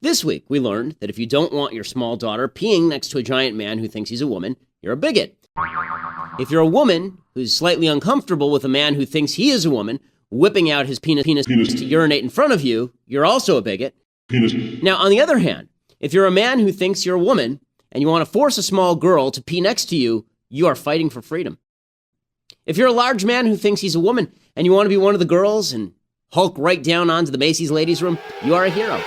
This week, we learned that if you don't want your small daughter peeing next to a giant man who thinks he's a woman, you're a bigot. If you're a woman who's slightly uncomfortable with a man who thinks he is a woman whipping out his penis to urinate in front of you, you're also a bigot. Now, on the other hand, if you're a man who thinks you're a woman and you want to force a small girl to pee next to you, you are fighting for freedom. If you're a large man who thinks he's a woman and you want to be one of the girls and Hulk right down onto the Macy's ladies' room, you are a hero.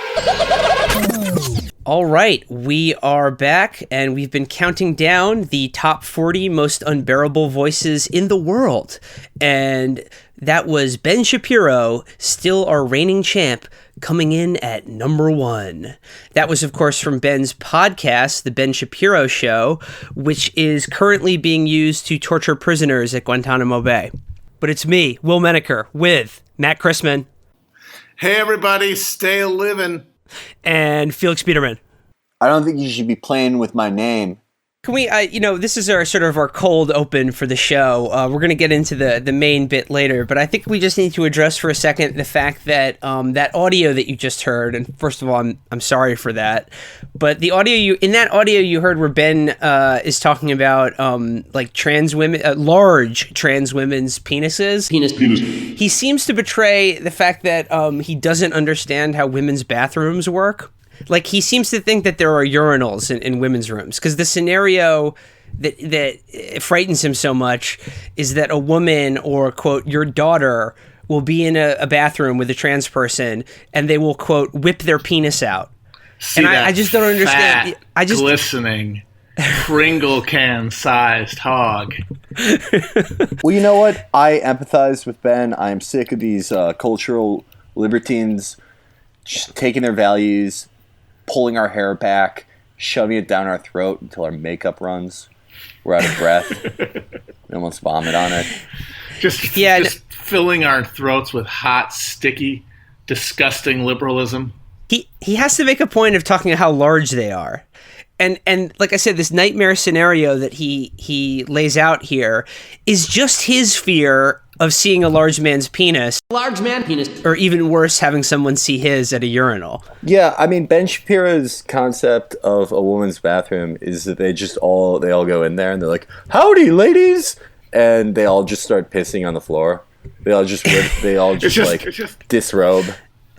All right, we are back, and we've been counting down the top 40 most unbearable voices in the world. And that was Ben Shapiro, still our reigning champ, coming in at number 1. That was, of course, from Ben's podcast, The Ben Shapiro Show, which is currently being used to torture prisoners at Guantanamo Bay. But it's me, Will Menaker, with Matt Chrisman. Hey, everybody, stay a-living. And Felix Biederman. I don't think you should be playing with my name. Can we, this is our sort of our cold open for the show. We're going to get into the main bit later, but I think we just need to address for a second the fact that that audio that you just heard, and first of all, I'm sorry for that, but the audio you heard where Ben is talking about like trans women, large trans women's penises. Penis. He seems to betray the fact that he doesn't understand how women's bathrooms work. Like, he seems to think that there are urinals in women's rooms, because the scenario that frightens him so much is that a woman or, quote, your daughter will be in a bathroom with a trans person and they will, quote, whip their penis out. See, and I just don't understand. Glistening, Pringle can-sized hog. Well, you know what? I empathize with Ben. I am sick of these cultural libertines just taking their values, pulling our hair back, shoving it down our throat until our makeup runs. We're out of breath. We almost vomit on it. Just filling our throats with hot, sticky, disgusting liberalism. He has to make a point of talking about how large they are. And like I said, this nightmare scenario that he lays out here is just his fear of seeing a large man's penis. Large man penis. Or even worse, having someone see his at a urinal. Yeah, I mean, Ben Shapiro's concept of a woman's bathroom is that they all go in there and they're like, "Howdy, ladies!" And they all just start pissing on the floor. They all just disrobe.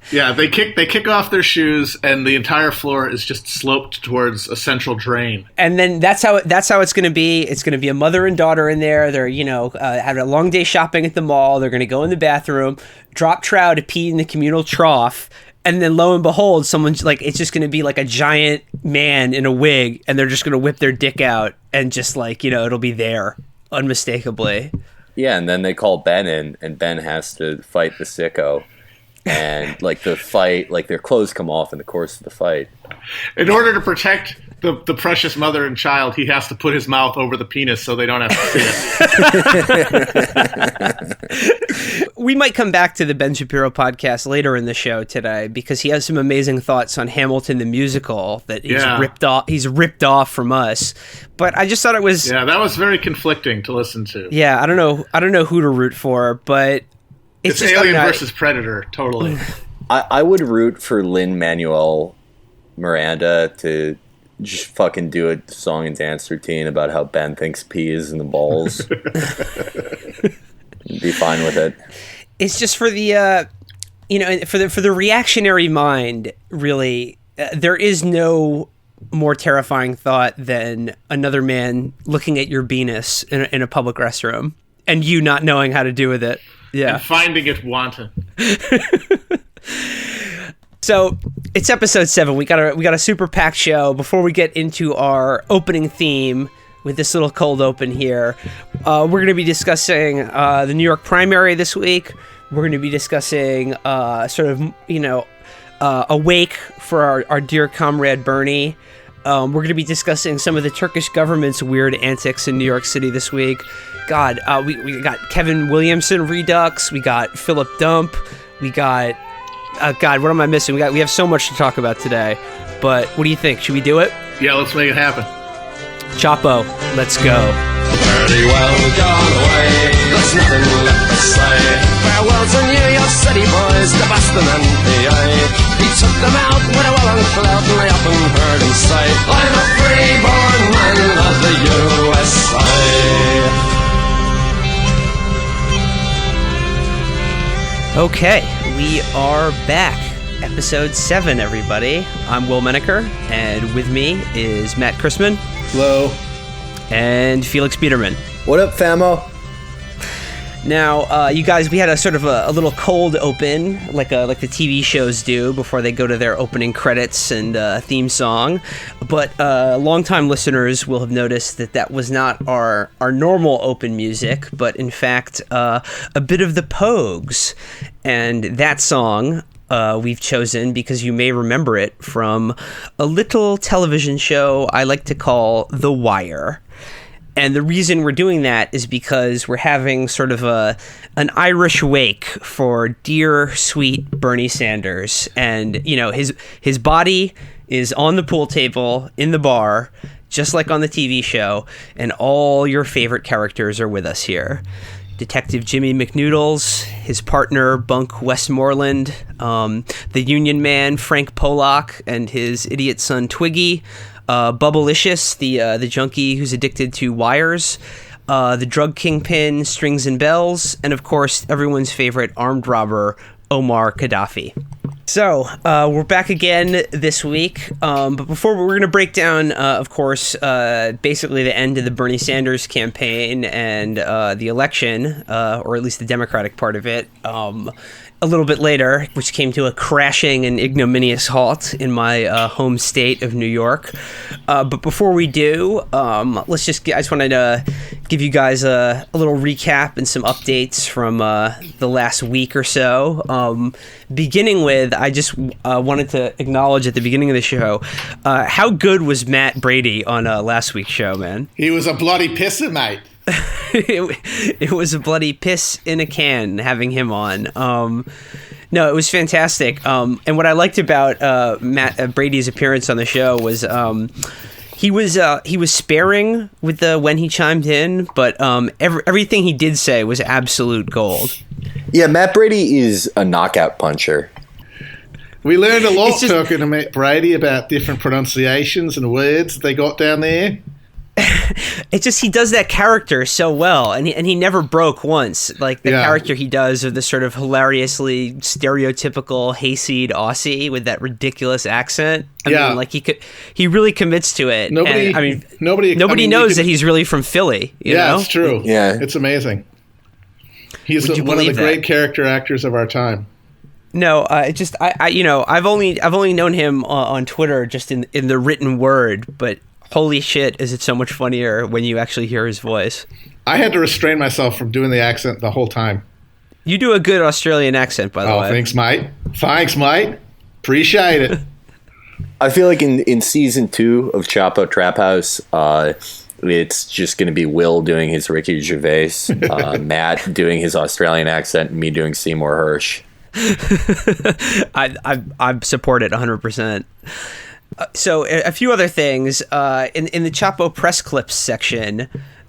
Yeah, they kick off their shoes, and the entire floor is just sloped towards a central drain. And then that's how it's going to be. It's going to be a mother and daughter in there. They're having a long day shopping at the mall. They're going to go in the bathroom, drop trow to pee in the communal trough, and then lo and behold, someone's like, it's just going to be like a giant man in a wig, and they're just going to whip their dick out, and just like it'll be there unmistakably. Yeah, and then they call Ben in, and Ben has to fight the sicko. And like the fight, like their clothes come off in the course of the fight. In order to protect the precious mother and child, he has to put his mouth over the penis so they don't have to see it. We might come back to the Ben Shapiro podcast later in the show today, because he has some amazing thoughts on Hamilton the musical that he's ripped off from us. But I just thought it was that was very conflicting to listen to. Yeah, I don't know who to root for, but it's Alien versus Predator, totally. I would root for Lin-Manuel Miranda to just fucking do a song and dance routine about how Ben thinks pee is in the balls. Be fine with it. It's just for the for the reactionary mind, really. There is no more terrifying thought than another man looking at your penis in a public restroom and you not knowing how to do with it. Yeah. And finding it wanton. So it's episode 7. We got a super packed show. Before we get into our opening theme with this little cold open here, we're going to be discussing the New York primary this week. We're going to be discussing a wake for our dear comrade Bernie. We're going to be discussing some of the Turkish government's weird antics in New York City this week. God, we got Kevin Williamson Redux. We got Philip Dump. We got... God, what am I missing? We have so much to talk about today. But what do you think? Should we do it? Yeah, let's make it happen. Chapo, let's go. Pretty well gone away. There's nothing left to say. Farewell to New York City boys, the Boston and PA. He took them out with a well and loudly often heard him say, I'm a free-born man of the USA. Okay, we are back. Episode 7, everybody. I'm Will Menaker, and with me is Matt Chrisman. Hello. And Felix Biederman. What up, famo? Now, you guys, we had a sort of a little cold open, like the TV shows do before they go to their opening credits and theme song. But longtime listeners will have noticed that was not our normal open music, but in fact a bit of the Pogues. And that song we've chosen because you may remember it from a little television show I like to call The Wire. And the reason we're doing that is because we're having sort of an Irish wake for dear, sweet Bernie Sanders. And, you know, his body is on the pool table in the bar, just like on the TV show, and all your favorite characters are with us here. Detective Jimmy McNoodles, his partner Bunk Westmoreland, the Union Man Frank Pollock, and his idiot son Twiggy, Bubblicious, the junkie who's addicted to wires, the drug kingpin Strings and Bells, and of course everyone's favorite armed robber Omar Gaddafi. So we're back again this week, but before we're going to break down, of course, basically the end of the Bernie Sanders campaign and the election, or at least the Democratic part of it, a little bit later, which came to a crashing and ignominious halt in my home state of New York. But before we do, I just wanted to give you guys a little recap and some updates from the last week or so. Beginning with, I just wanted to acknowledge at the beginning of the show, how good was Matt Brady on last week's show, man? He was a bloody pisser, mate. It was a bloody piss in a can having him on. No, it was fantastic. And what I liked about Matt Brady's appearance on the show was he was sparing with when he chimed in, but everything he did say was absolute gold. Yeah, Matt Brady is a knockout puncher. We learned a lot talking to Matt Brady about different pronunciations and words they got down there. It's just he does that character so well, and he never broke once. Like the character he does of the sort of hilariously stereotypical hayseed Aussie with that ridiculous accent. I mean, like he really commits to it. Nobody knows that he's really from Philly. You know? It's true. Yeah, it's amazing. He's one of the great character actors of our time. No, I've only known him on Twitter just in the written word, but. Holy shit, is it so much funnier when you actually hear his voice. I had to restrain myself from doing the accent the whole time. You do a good Australian accent, by the way. Oh, thanks, mate. Appreciate it. I feel like in season 2 of Chapo Trap House, it's just going to be Will doing his Ricky Gervais, Matt doing his Australian accent, and me doing Seymour Hirsch. I support it 100%. So a few other things in the Chapo press clips section.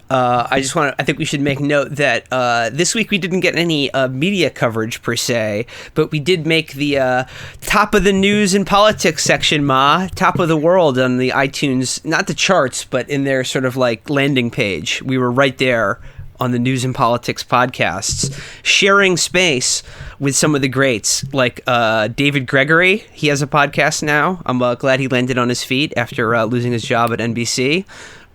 I think we should make note that this week we didn't get any media coverage per se, but we did make the top of the news and politics section, top of the world on the iTunes, not the charts, but in their sort of like landing page. We were right there on the News and Politics podcasts, sharing space with some of the greats, like David Gregory. He has a podcast now. I'm glad he landed on his feet after losing his job at NBC.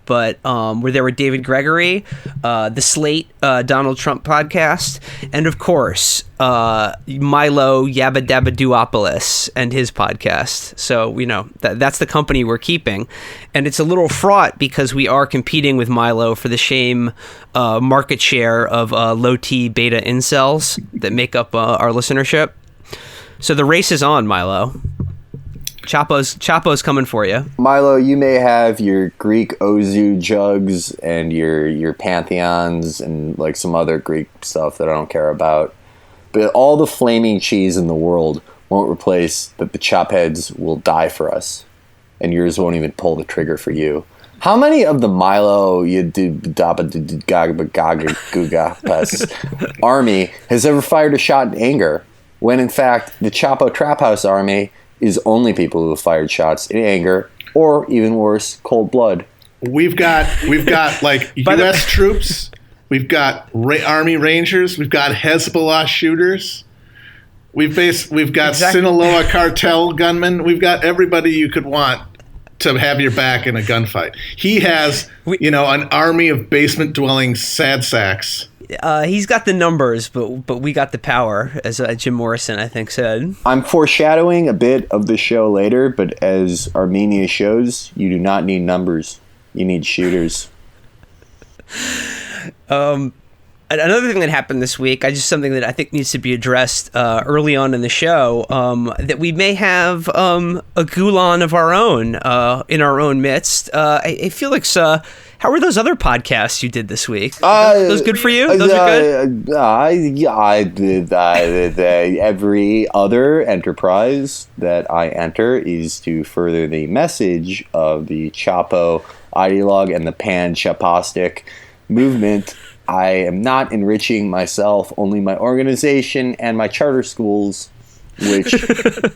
But we're there with David Gregory, the Slate Donald Trump podcast, and of course Milo Yabba-Dabba-Doopolis and his podcast. So that's the company we're keeping, and it's a little fraught because we are competing with Milo for the same market share of low T beta incels that make up our listenership. So the race is on, Milo. Chapo's coming for you. Milo, you may have your Greek Ozu jugs and your pantheons and like some other Greek stuff that I don't care about. But all the flaming cheese in the world won't replace that the chop heads will die for us. And yours won't even pull the trigger for you. How many of the Milo army has ever fired a shot in anger when in fact the Chapo Trap House army is only people who have fired shots in anger, or even worse, cold blood. We've got like U.S. troops. We've got Army Rangers. We've got Hezbollah shooters. We've got Sinaloa cartel gunmen. We've got everybody you could want to have your back in a gunfight. He has, an army of basement-dwelling sad sacks. He's got the numbers, but we got the power, as Jim Morrison, I think, said. I'm foreshadowing a bit of the show later, but as Armenia shows, you do not need numbers. You need shooters. Another thing that happened this week, something that I think needs to be addressed early on in the show, that we may have a Gulan of our own in our own midst. Felix, how were those other podcasts you did this week? Those good for you? Those are good? Every other enterprise that I enter is to further the message of the Chapo ideologue and the pan-Chapostic movement. I am not enriching myself, only my organization and my charter schools, which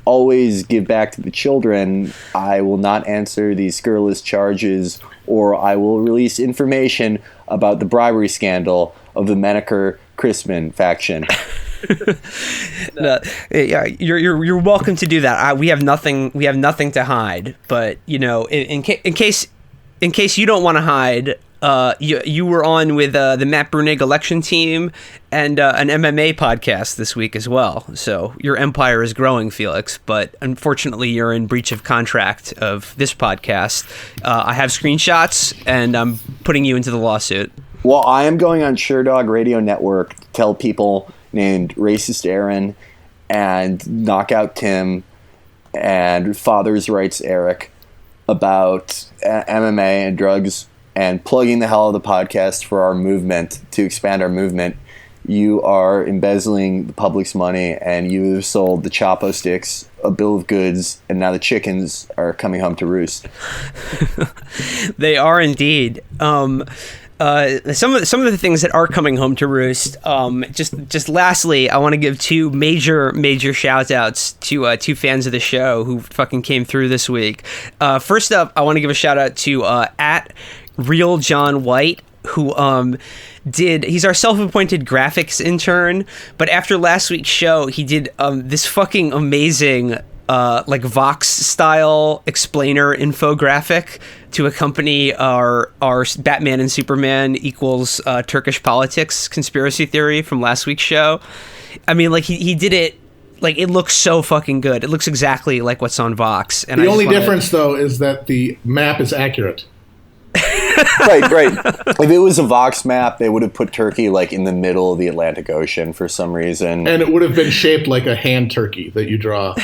always give back to the children. I will not answer these scurrilous charges, or I will release information about the bribery scandal of the Menaker-Chrisman faction. You're welcome to do that. We have nothing to hide, but in case you don't want to hide. You were on with the Matt Brunig election team and an MMA podcast this week as well. So your empire is growing, Felix. But unfortunately, you're in breach of contract of this podcast. I have screenshots, and I'm putting you into the lawsuit. Well, I am going on Sherdog Radio Network to tell people named Racist Aaron and Knockout Tim and Father's Rights Eric about MMA and drugs, and plugging the hell out of the podcast for our movement, to expand our movement. You are embezzling the public's money, and you have sold the Chapo sticks a bill of goods, and now the chickens are coming home to roost. They are indeed. Some of the things that are coming home to roost. Just lastly, I want to give two major shout outs to two fans of the show who fucking came through this week. First up, I want to give a shout out to at Real John White, who he's our self-appointed graphics intern, but after last week's show, he did this fucking amazing like Vox style explainer infographic to accompany our Batman and Superman equals Turkish politics conspiracy theory from last week's show. I mean, like he did it. Like, it looks so fucking good. It looks exactly like what's on Vox. And the only difference, though, is that the map is accurate. Right. If it was a Vox map, they would have put Turkey like in the middle of the Atlantic Ocean for some reason, and it would have been shaped like a hand turkey that you draw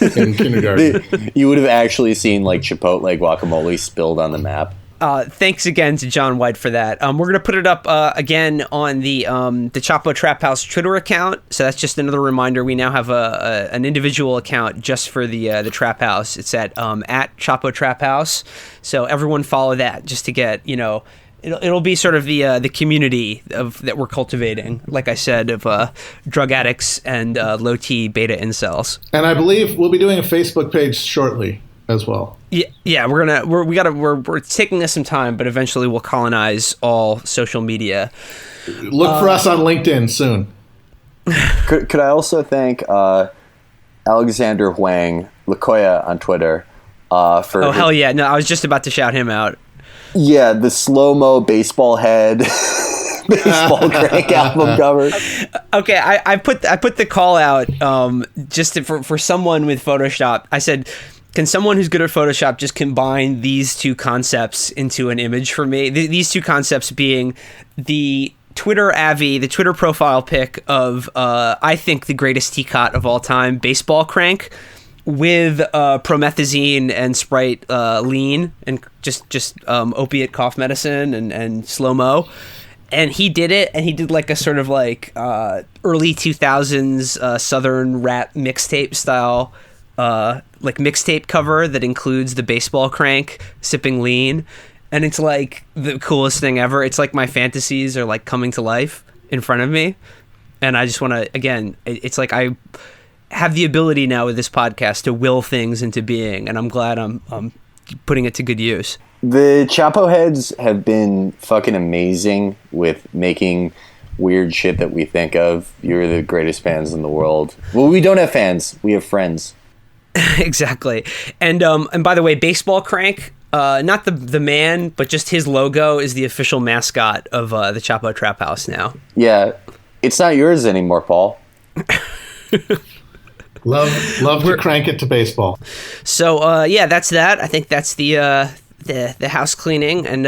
in kindergarten. You would have actually seen like Chipotle guacamole spilled on the map. Thanks again to John White for that. We're going to put it up again on the Chapo Trap House Twitter account. So that's just another reminder. We now have an individual account just for the Trap House. It's at Chapo Trap House. So everyone follow that just to get, it'll be sort of the community that we're cultivating, like I said, of drug addicts and low T beta incels. And I believe we'll be doing a Facebook page shortly as well. Yeah, we're taking us some time, but eventually we'll colonize all social media. Look for us on LinkedIn soon. Could I also thank Alexander Huang Lakoya on Twitter for? Oh hell yeah! No, I was just about to shout him out. Yeah, the slow-mo baseball head. Baseball crank album cover. Okay, I put the call out just for someone with Photoshop. I said, can someone who's good at Photoshop just combine these two concepts into an image for me? These two concepts being the Twitter the Twitter profile pic of I think the greatest teacot of all time, baseball crank, with promethazine and Sprite lean and just opiate cough medicine and slow-mo. And he did it, and he did like a sort of like early 2000s Southern rap mixtape style like mixtape cover that includes the baseball crank sipping lean. And it's like the coolest thing ever. It's like my fantasies are like coming to life in front of me. And I just want to, again, it's like have the ability now with this podcast to will things into being, and I'm glad I'm putting it to good use. The Chapo heads have been fucking amazing with making weird shit that we think of. You're the greatest fans in the world. Well, we don't have fans. We have friends. Exactly. And by the way, Baseball Crank, not the man, but just his logo is the official mascot of the Chapo Trap House now. Yeah. It's not yours anymore, Paul. Love to crank it to baseball. So, yeah, that's that. I think that's the house cleaning, and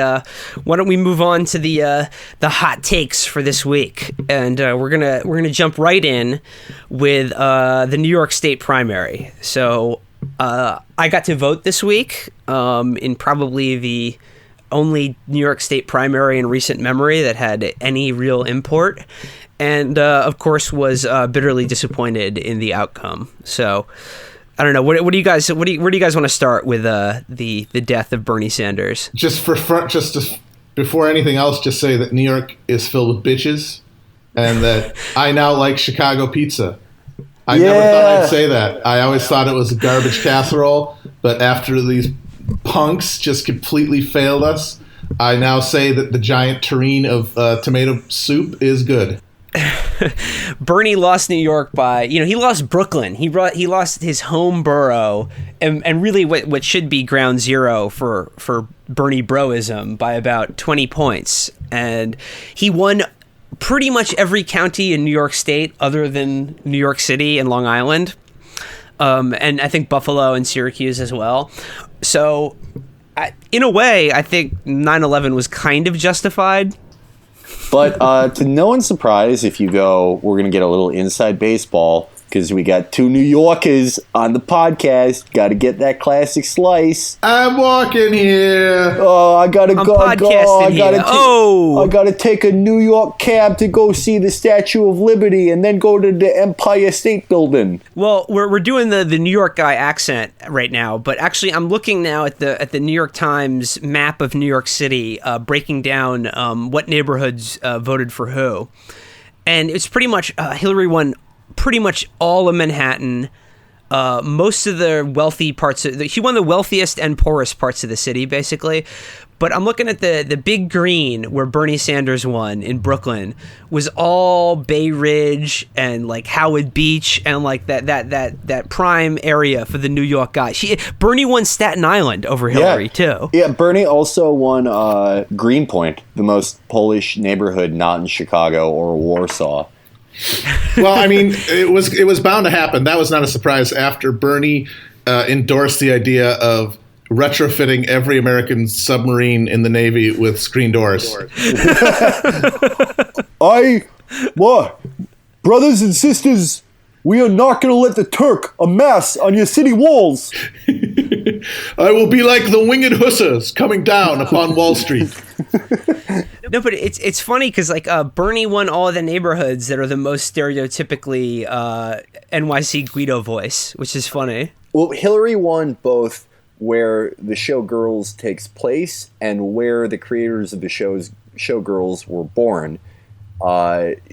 why don't we move on to the hot takes for this week? And we're gonna jump right in with the New York State primary. So I got to vote this week in probably the only New York State primary in recent memory that had any real import, and of course was bitterly disappointed in the outcome. So I don't know. Where do you guys want to start with the death of Bernie Sanders? Just before anything else, just say that New York is filled with bitches, and that I now like Chicago pizza. I never thought I'd say that. I always thought it was a garbage casserole, but after these punks just completely failed us, I now say that the giant tureen of tomato soup is good. Bernie lost New York by, he lost Brooklyn. He lost his home borough, and really what should be ground zero for Bernie broism by about 20 points. And he won pretty much every county in New York State other than New York City and Long Island. And I think Buffalo and Syracuse as well. So in a way, I think 9/11 was kind of justified. But to no one's surprise, if you go, we're going to get a little inside baseball because we got two New Yorkers on the podcast. Got to get that classic slice. I'm walking here. Oh, I got to go. I got to take a New York cab to go see the Statue of Liberty and then go to the Empire State Building. Well, we're doing the New York guy accent right now, but actually I'm looking now at the New York Times map of New York City, breaking down what neighborhoods voted for who. And it's pretty much Hillary won pretty much all of Manhattan, most of the wealthy parts she won the wealthiest and poorest parts of the city, basically. But I'm looking at the Big Green where Bernie Sanders won in Brooklyn was all Bay Ridge and like Howard Beach and like that prime area for the New York guy. Bernie won Staten Island over Hillary too. Yeah, Bernie also won Greenpoint, the most Polish neighborhood not in Chicago or Warsaw. Well, I mean, it was bound to happen. That was not a surprise after Bernie endorsed the idea of retrofitting every American submarine in the Navy with screen doors. Brothers and sisters, we are not going to let the Turk amass on your city walls. I will be like the winged hussars coming down upon Wall Street. No, but it's funny because like Bernie won all of the neighborhoods that are the most stereotypically NYC Guido voice, which is funny. Well, Hillary won both where the Showgirls takes place and where the creators of the Showgirls were born.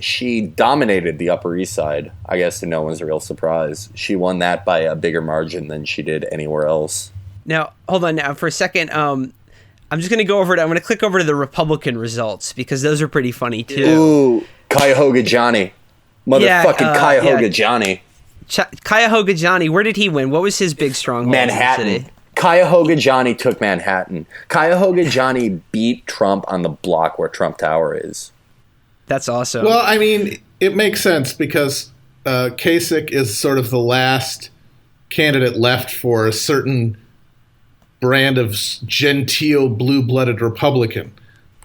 She dominated the Upper East Side, I guess, to no one's real surprise. She won that by a bigger margin than she did anywhere else. Now, hold on now for a second. I'm just going to go over I'm going to click over to the Republican results because those are pretty funny too. Ooh, Cuyahoga Johnny. Motherfucking Cuyahoga Johnny. Cuyahoga Johnny, where did he win? What was his big stronghold? Manhattan. In the city? Cuyahoga Johnny took Manhattan. Cuyahoga Johnny beat Trump on the block where Trump Tower is. That's awesome. Well, I mean, it makes sense because Kasich is sort of the last candidate left for a certain brand of genteel, blue-blooded Republican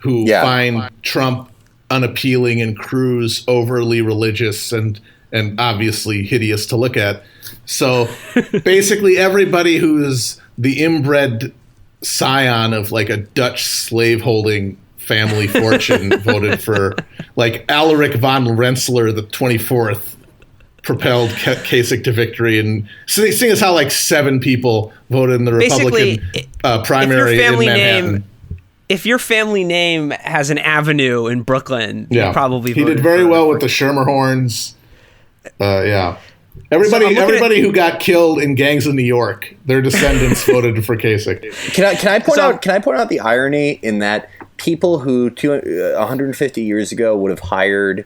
who find Trump unappealing and Cruz overly religious and obviously hideous to look at. So basically everybody who's the inbred scion of like a Dutch slaveholding family fortune voted for, like Alaric von Rensselaer the 24th propelled Kasich to victory. And seeing as how like 7 people voted in the Republican primary in Manhattan. If your family name has an avenue in Brooklyn, you probably voted he did very well for with the Schermerhorns. Everybody who got killed in gangs in New York, their descendants voted for Kasich. Can I point out the irony in that people who 150 years ago would have hired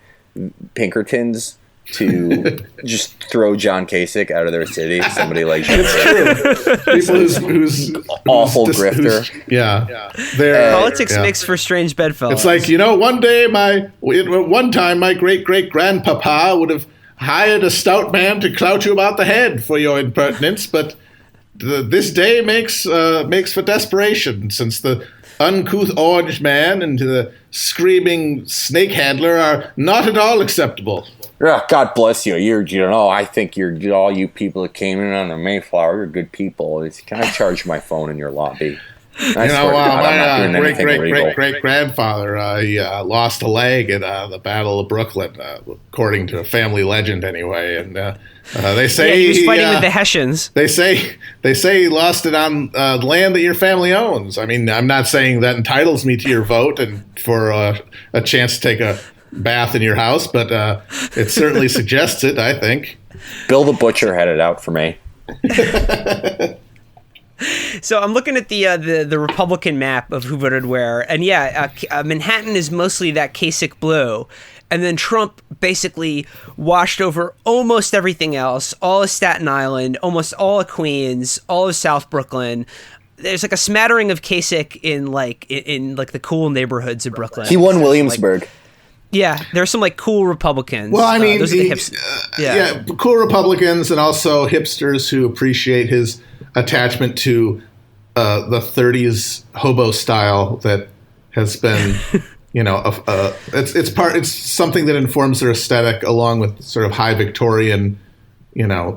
Pinkertons to just throw John Kasich out of their city, somebody like It's true. People who's awful grifter. Politics makes for strange bedfellows. It's like, one time my great great grandpapa would have hired a stout man to clout you about the head for your impertinence, but this day makes for desperation, since the uncouth orange man and the screaming snake handler are not at all acceptable. God bless you. I think all you people that came in on the Mayflower, you're good people. Can I charge my phone in your lobby? My great grandfather he lost a leg at the Battle of Brooklyn, according to a family legend, anyway. And they say he was fighting with the Hessians. They say he lost it on land that your family owns. I mean, I'm not saying that entitles me to your vote and for a chance to take a bath in your house, but it certainly suggests it, I think. Bill the Butcher had it out for me. So I'm looking at the Republican map of who voted where, and Manhattan is mostly that Kasich blue, and then Trump basically washed over almost everything else, all of Staten Island, almost all of Queens, all of South Brooklyn. There's like a smattering of Kasich in the cool neighborhoods of Brooklyn. He won Williamsburg. There's some cool Republicans. Well, I mean, those are the cool Republicans and also hipsters who appreciate his attachment to the 30s hobo style that has been, it's something that informs their aesthetic along with sort of high Victorian,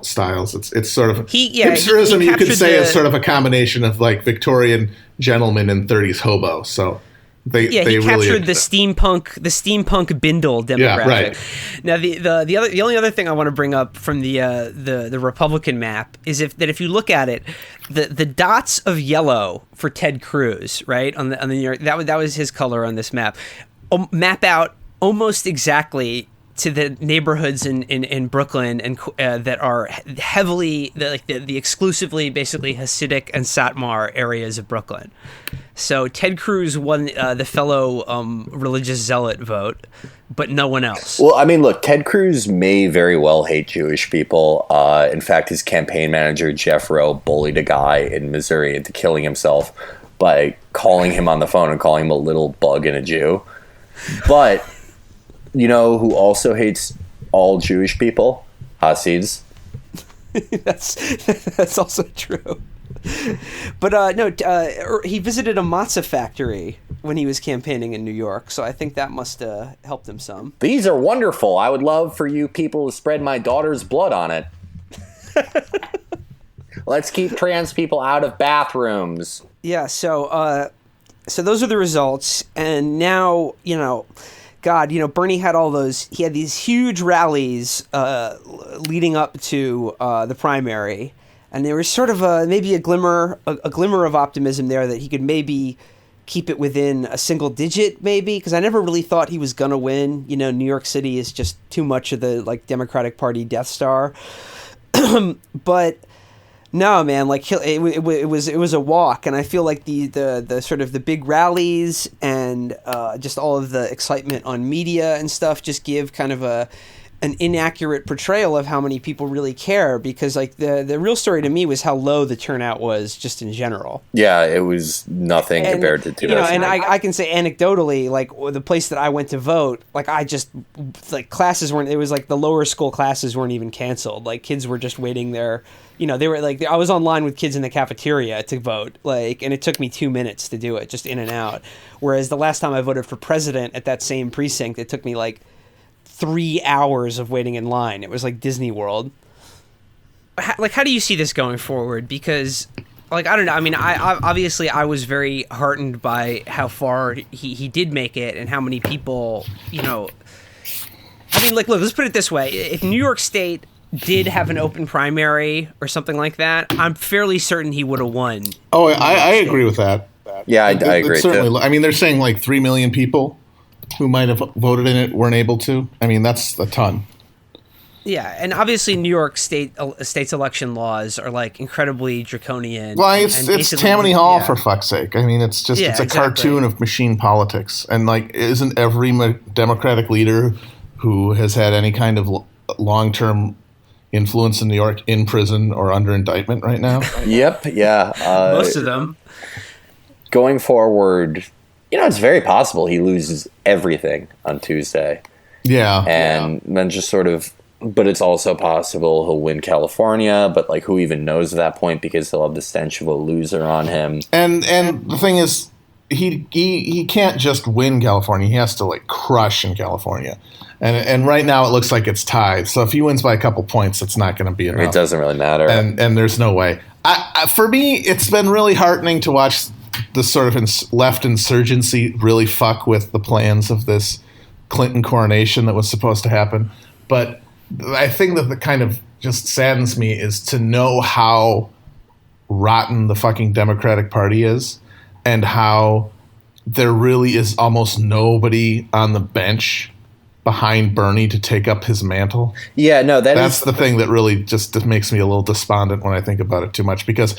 styles. It's sort of hipsterism. You could say is sort of a combination of like Victorian gentleman and 30s hobo. So. They captured the steampunk Bindle demographic. Yeah, right. Now the only other thing I want to bring up from the Republican map is if you look at it, the dots of yellow for Ted Cruz, right, on the New York, that was his color on this map, map out almost exactly to the neighborhoods in Brooklyn and that are heavily the exclusively basically Hasidic and Satmar areas of Brooklyn. So Ted Cruz won the fellow religious zealot vote, but no one else. Well, I mean, look, Ted Cruz may very well hate Jewish people. In fact, his campaign manager, Jeff Rowe, bullied a guy in Missouri into killing himself by calling him on the phone and calling him a little bug and a Jew. But you know who also hates all Jewish people? Hasids. That's also true. But he visited a matzah factory when he was campaigning in New York, so I think that must have helped him some. These are wonderful. I would love for you people to spread my daughter's blood on it. Let's keep trans people out of bathrooms. Yeah, so those are the results, and now, Bernie had he had these huge rallies leading up to the primary, and there was sort of maybe a glimmer of optimism there that he could maybe keep it within a single digit, maybe, because I never really thought he was gonna win. New York City is just too much of the Democratic Party Death Star, but. No, man, it was a walk, and I feel like the sort of the big rallies and just all of the excitement on media and stuff just give kind of an inaccurate portrayal of how many people really care, because the real story to me was how low the turnout was just in general. Yeah, it was nothing compared to 2000. And I can say anecdotally, the place that I went to vote, classes weren't. It was the lower school classes weren't even canceled. Kids were just waiting there. They were I was online with kids in the cafeteria to vote, and it took me 2 minutes to do it, just in and out. Whereas the last time I voted for president at that same precinct, it took me 3 hours of waiting in line. It was like Disney World. How do you see this going forward? Because, I don't know. I mean, I was very heartened by how far he did make it and how many people, I mean, look, let's put it this way. If New York State did have an open primary or something like that, I'm fairly certain he would have won. Oh, I agree with that. Yeah, I agree. Certainly. Too. I mean, they're saying 3 million people who might have voted in it weren't able to. I mean, that's a ton. Yeah, and obviously New York state's election laws are like incredibly draconian. Well, it's Tammany Hall, for fuck's sake. I mean, it's just it's a cartoon of machine politics, and like, isn't every Democratic leader who has had any kind of long-term influence in New York in prison or under indictment right now? Yep, yeah. Most of them. Going forward, it's very possible he loses everything on Tuesday. Yeah. And then just sort of, but it's also possible he'll win California, but like, who even knows at that point, because he'll have the stench of a loser on him. And the thing is, he can't just win California. He has to like crush in California. And right now it looks like it's tied. So if he wins by a couple points, it's not going to be enough. It doesn't really matter. And there's no way. For me, it's been really heartening to watch the sort of left insurgency really fuck with the plans of this Clinton coronation that was supposed to happen. But I think that the kind of just saddens me is to know how rotten the fucking Democratic Party is, and how there really is almost nobody on the bench behind Bernie to take up his mantle. Yeah, no, that's the thing that really just makes me a little despondent when I think about it too much, because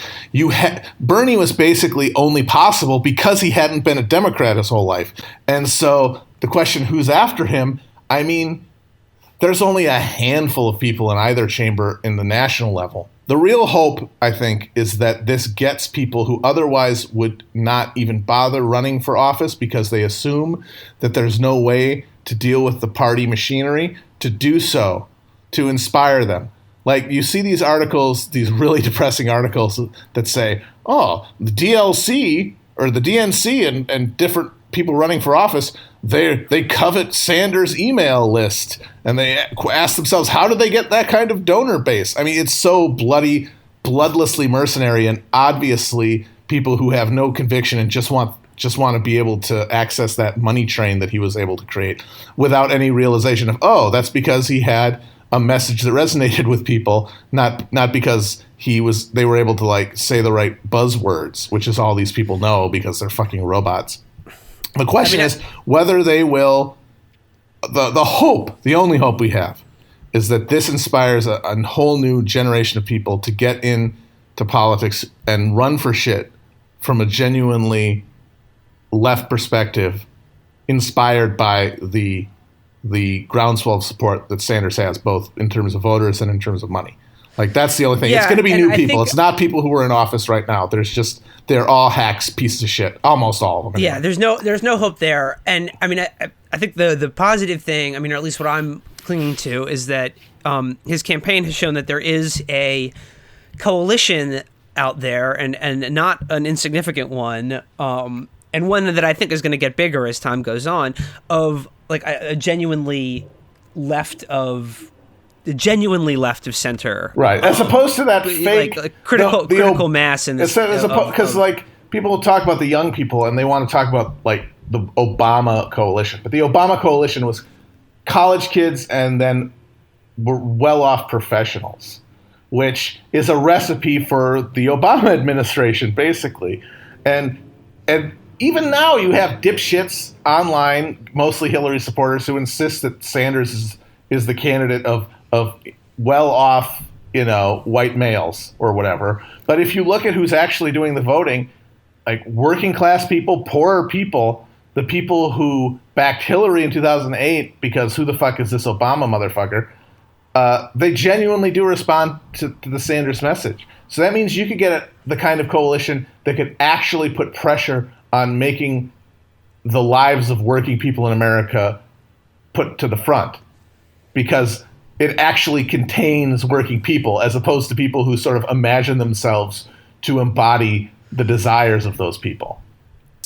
Bernie was basically only possible because he hadn't been a Democrat his whole life. And so the question, who's after him? I mean, there's only a handful of people in either chamber in the national level. The real hope, I think, is that this gets people who otherwise would not even bother running for office because they assume that there's no way to deal with the party machinery, to do so, to inspire them. Like, you see these articles, these really depressing articles that say, oh, the DLC or the DNC and different people running for office, they covet Sanders' email list, and they ask themselves, how did they get that kind of donor base? I mean, it's so bloodlessly mercenary, and obviously people who have no conviction and just want to be able to access that money train that he was able to create without any realization of, oh, that's because he had a message that resonated with people, not because they were able to like say the right buzzwords, which is all these people know because they're fucking robots. The question is whether they will. The only hope we have is that this inspires a whole new generation of people to get into politics and run for shit from a genuinely left perspective, inspired by the groundswell of support that Sanders has, both in terms of voters and in terms of money. Like, that's the only thing. It's going to be new people. It's not people who are in office right now. They're all hacks, pieces of shit. Almost all of them. Yeah, there's no hope there. And I mean, I think the positive thing, I mean, or at least what I'm clinging to, is that his campaign has shown that there is a coalition out there, and not an insignificant one, and one that I think is going to get bigger as time goes on, of like a genuinely left of center, right? As opposed to that fake like critical mass in this. Because like, people will talk about the young people and they want to talk about like the Obama coalition, but the Obama coalition was college kids and then were well-off professionals, which is a recipe for the Obama administration, basically. And even now you have dipshits online, mostly Hillary supporters, who insist that Sanders is the candidate of well-off, white males or whatever. But if you look at who's actually doing the voting, like working class people, poorer people, the people who backed Hillary in 2008 because who the fuck is this Obama motherfucker, they genuinely do respond to the Sanders message. So that means you could get the kind of coalition that could actually put pressure on making the lives of working people in America put to the front, because it actually contains working people as opposed to people who sort of imagine themselves to embody the desires of those people.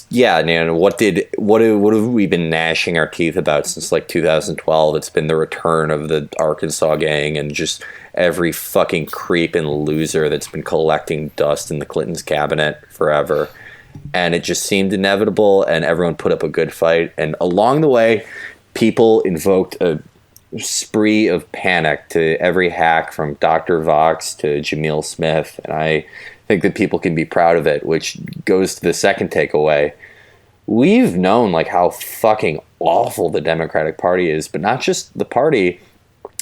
Yeah, and what have we been gnashing our teeth about since like 2012? It's been the return of the Arkansas gang and just every fucking creep and loser that's been collecting dust in the Clintons' cabinet forever. And it just seemed inevitable, and everyone put up a good fight. And along the way, people invoked a spree of panic to every hack from Dr. Vox to Jamil Smith, and I think that people can be proud of it, which goes to the second takeaway. We've known like how fucking awful the Democratic Party is, but not just the party.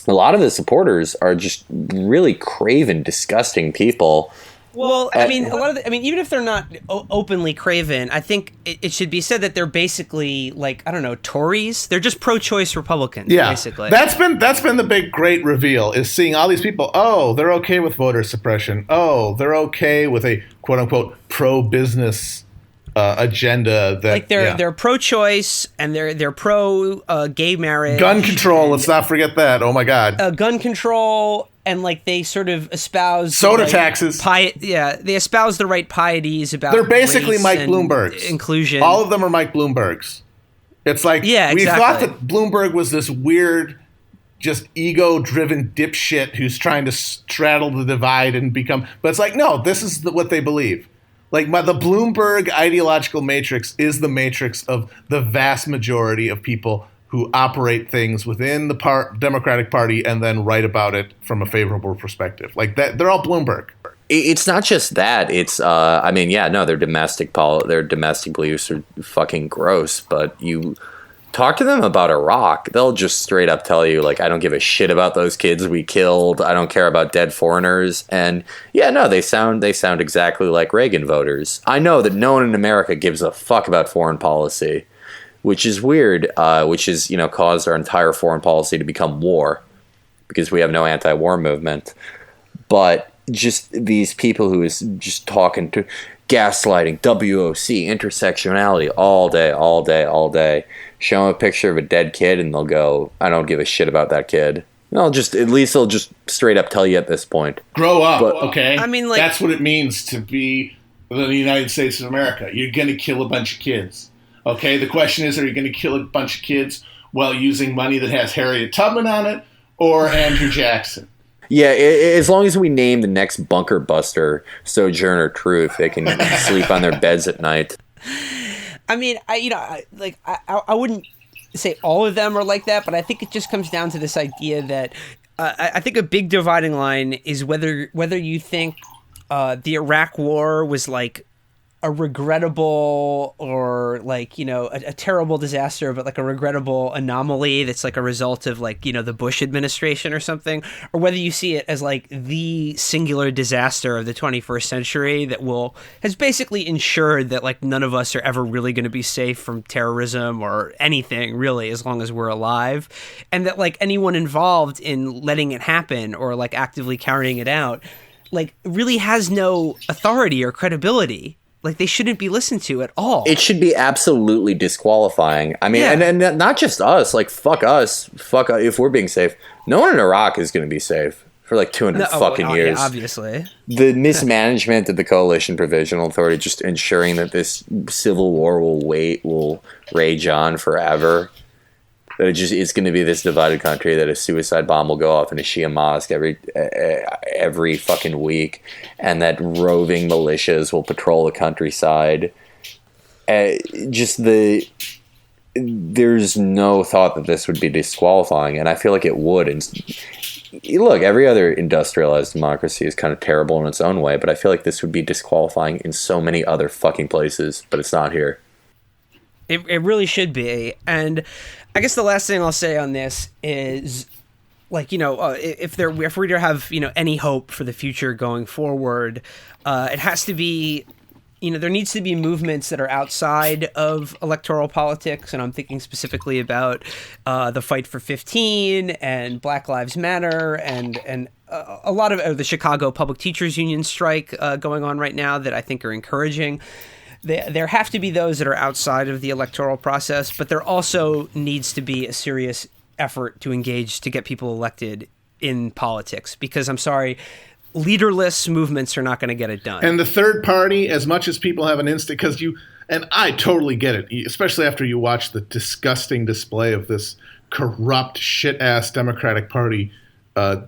a lot of the supporters are just really craven, disgusting people. Well, I mean, even if they're not openly craven, I think it should be said that they're basically like, I don't know, Tories. They're just pro-choice Republicans, basically. That's been the big great reveal, is seeing all these people. Oh, they're okay with voter suppression. Oh, they're okay with a quote unquote pro-business agenda. That like they're pro-choice and they're pro gay marriage, gun control. Let's not forget that. Oh my God, gun control. And like they sort of espouse soda taxes. They espouse the right pieties about. They're basically Mike Bloomberg's inclusion. All of them are Mike Bloomberg's. It's like we thought that Bloomberg was this weird, just ego-driven dipshit who's trying to straddle the divide and become. But it's like, no, this is what they believe. Like the Bloomberg ideological matrix is the matrix of the vast majority of people who operate things within the Democratic Party and then write about it from a favorable perspective. Like that, they're all Bloomberg. It's not just that. It's, their domestic beliefs are fucking gross. But you talk to them about Iraq, they'll just straight up tell you, like, I don't give a shit about those kids we killed. I don't care about dead foreigners. And they sound exactly like Reagan voters. I know that no one in America gives a fuck about foreign policy, which is weird, which has, caused our entire foreign policy to become war because we have no anti-war movement. But just these people who is just talking to gaslighting, WOC, intersectionality all day, show them a picture of a dead kid and they'll go, I don't give a shit about that kid. They'll just straight up tell you at this point. Grow up, okay? I mean, like, that's what it means to be the United States of America. You're going to kill a bunch of kids. Okay, the question is, are you going to kill a bunch of kids while using money that has Harriet Tubman on it or Andrew Jackson? Yeah, as long as we name the next bunker buster Sojourner Truth, they can sleep on their beds at night. I mean, I wouldn't say all of them are like that, but I think it just comes down to this idea that I think a big dividing line is whether you think the Iraq War was like a regrettable or like, a terrible disaster, but like a regrettable anomaly that's like a result of like, the Bush administration or something, or whether you see it as like the singular disaster of the 21st century that has basically ensured that like none of us are ever really going to be safe from terrorism or anything really as long as we're alive. And that like anyone involved in letting it happen or like actively carrying it out, like really has no authority or credibility. Like, they shouldn't be listened to at all. It should be absolutely disqualifying. I mean, and not just us. Like, fuck us. If we're being safe. No one in Iraq is going to be safe for like 200 years. Yeah, obviously. The mismanagement of the Coalition Provisional Authority, just ensuring that this civil war will rage on forever. That it's going to be this divided country, that a suicide bomb will go off in a Shia mosque every fucking week, and that roving militias will patrol the countryside. There's no thought that this would be disqualifying, and I feel like it would. And look, every other industrialized democracy is kind of terrible in its own way, but I feel like this would be disqualifying in so many other fucking places, but it's not here. It really should be. And I guess the last thing I'll say on this is, like, if we're to have, any hope for the future going forward, it has to be, there needs to be movements that are outside of electoral politics. And I'm thinking specifically about the Fight for 15 and Black Lives Matter and a lot of the Chicago Public Teachers Union strike going on right now that I think are encouraging. There have to be those that are outside of the electoral process, but there also needs to be a serious effort to engage to get people elected in politics, because I'm sorry, leaderless movements are not going to get it done. And the third party, as much as people have an instinct, and I totally get it, especially after you watch the disgusting display of this corrupt shit-ass Democratic Party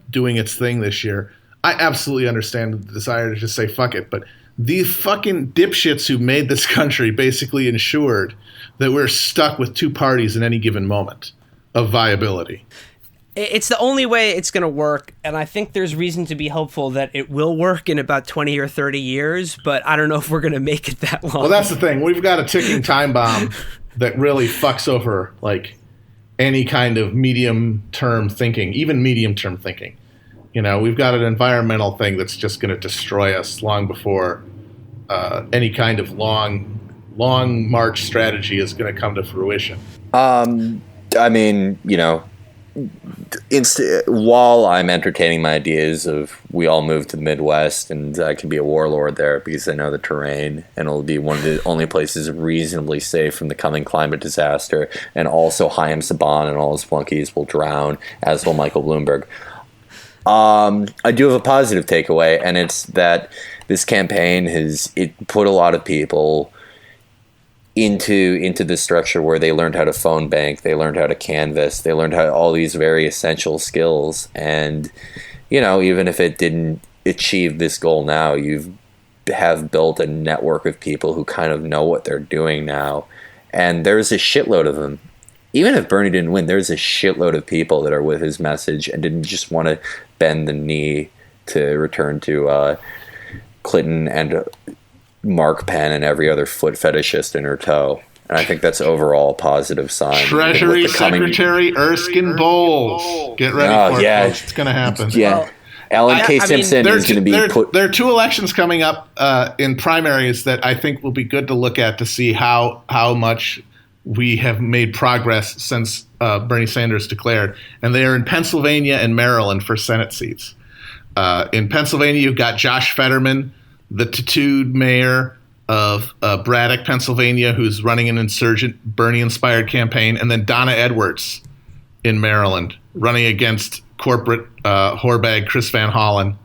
doing its thing this year. I absolutely understand the desire to just say fuck it, but the fucking dipshits who made this country basically ensured that we're stuck with two parties in any given moment of viability. It's the only way it's going to work, and I think there's reason to be hopeful that it will work in about 20 or 30 years, but I don't know if we're going to make it that long. Well, that's the thing. We've got a ticking time bomb that really fucks over, like, any kind of medium-term thinking, even medium-term thinking. We've got an environmental thing that's just going to destroy us long before any kind of long march strategy is going to come to fruition. I mean, while I'm entertaining my ideas of we all move to the Midwest and I can be a warlord there because I know the terrain and it'll be one of the only places reasonably safe from the coming climate disaster, and also Chaim Saban and all his flunkies will drown, as will Michael Bloomberg. I do have a positive takeaway, and it's that this campaign it put a lot of people into the structure where they learned how to phone bank, they learned how to canvass, they learned how all these very essential skills. And even if it didn't achieve this goal now, you have built a network of people who kind of know what they're doing now, and there's a shitload of them. Even if Bernie didn't win, there's a shitload of people that are with his message and didn't just want to bend the knee to return to Clinton and Mark Penn and every other foot fetishist in her toe. And I think that's overall a positive sign. Treasury Secretary Erskine Bowles. Get ready for it, folks. It's going to happen. Yeah. Well, Ellen K. Simpson is going to be put... There are two elections coming up in primaries that I think will be good to look at to see how much we have made progress since Bernie Sanders declared. And they are in Pennsylvania and Maryland for Senate seats. In Pennsylvania, you've got Josh Fetterman, the tattooed mayor of Braddock, Pennsylvania, who's running an insurgent Bernie-inspired campaign, and then Donna Edwards in Maryland, running against corporate whorebag Chris Van Hollen.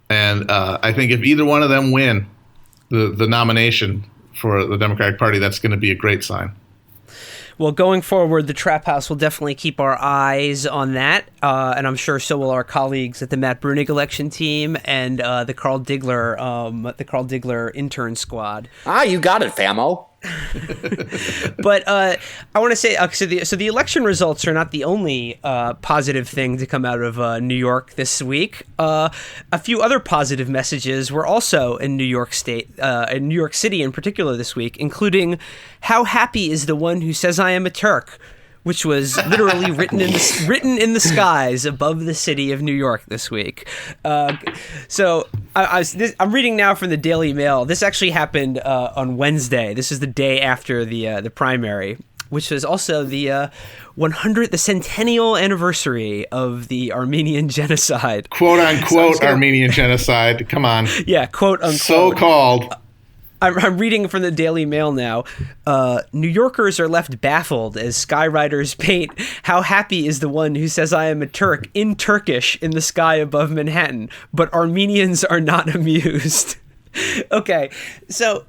And I think if either one of them win the nomination for the Democratic Party, that's going to be a great sign. Well, going forward, the Trap House will definitely keep our eyes on that, and I'm sure so will our colleagues at the Matt Brunig election team and the Carl Diggler intern squad. You got it, famo. But I want to say, so the election results are not the only positive thing to come out of New York this week. A few other positive messages were also in New York State, in New York City in particular this week, including "How happy is the one who says I am a Turk," which was literally written in the skies above the city of New York this week. So I'm reading now from the Daily Mail. This actually happened on Wednesday. This is the day after the primary, which was also the centennial anniversary of the Armenian genocide. "Quote unquote" Armenian genocide. Come on. Yeah, quote unquote. So called. I'm reading from the Daily Mail now. New Yorkers are left baffled as skywriters paint "How happy is the one who says I am a Turk" in Turkish in the sky above Manhattan, but Armenians are not amused. Okay, so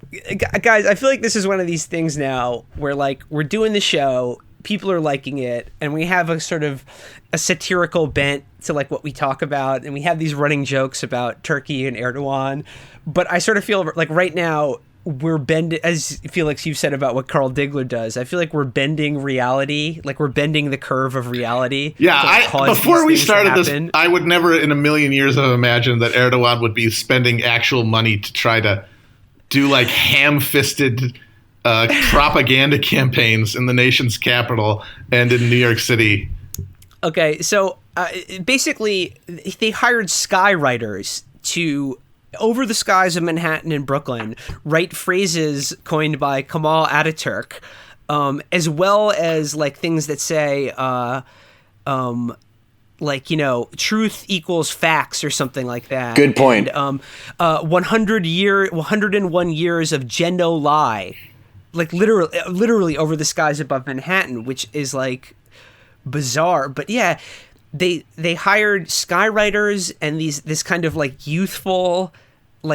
guys, I feel like this is one of these things now where we're doing the show, people are liking it, and we have a sort of a satirical bent to what we talk about, and we have these running jokes about Turkey and Erdogan. But I sort of feel like right now we're bending, as Felix, you've said about what Carl Diggler does. I feel like we're bending reality, we're bending the curve of reality. Yeah, before we started this, I would never in a million years have imagined that Erdogan would be spending actual money to try to do ham-fisted propaganda campaigns in the nation's capital and in New York City. Okay, so basically they hired skywriters to, over the skies of Manhattan and Brooklyn, write phrases coined by Kemal Ataturk, as well as things that say, truth equals facts or something like that. Good point. And 101 years of Gendo lie, literally over the skies above Manhattan, which is bizarre. But yeah, they hired skywriters and this kind of youthful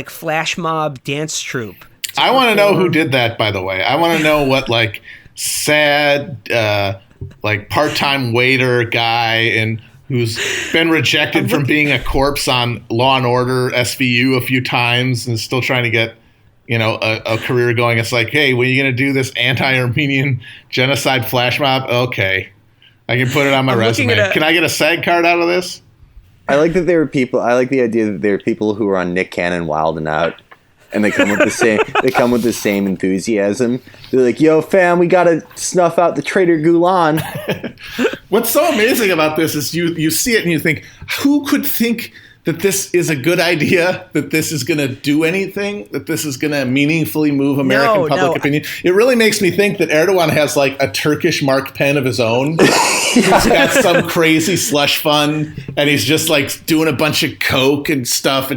flash mob dance troupe. I want to know who did that, by the way. I want to know what sad part-time waiter guy and who's been rejected from being a corpse on Law and Order SVU a few times and is still trying to get a career going. It's hey, when are you going to do this anti-Armenian genocide flash mob? Okay. I can put it on my resume. Can I get a SAG card out of this? I like that there are people. I like the idea that there are people who are on Nick Cannon Wild and Out and they come with the same enthusiasm. They're like, "Yo, fam, we gotta snuff out the traitor Gulen." What's so amazing about this is you see it and you think, who could think that this is a good idea, that this is going to do anything, that this is going to meaningfully move American public opinion? It really makes me think that Erdogan has like a Turkish Mark Penn of his own. He's got some crazy slush fund, and he's just like doing a bunch of coke and stuff,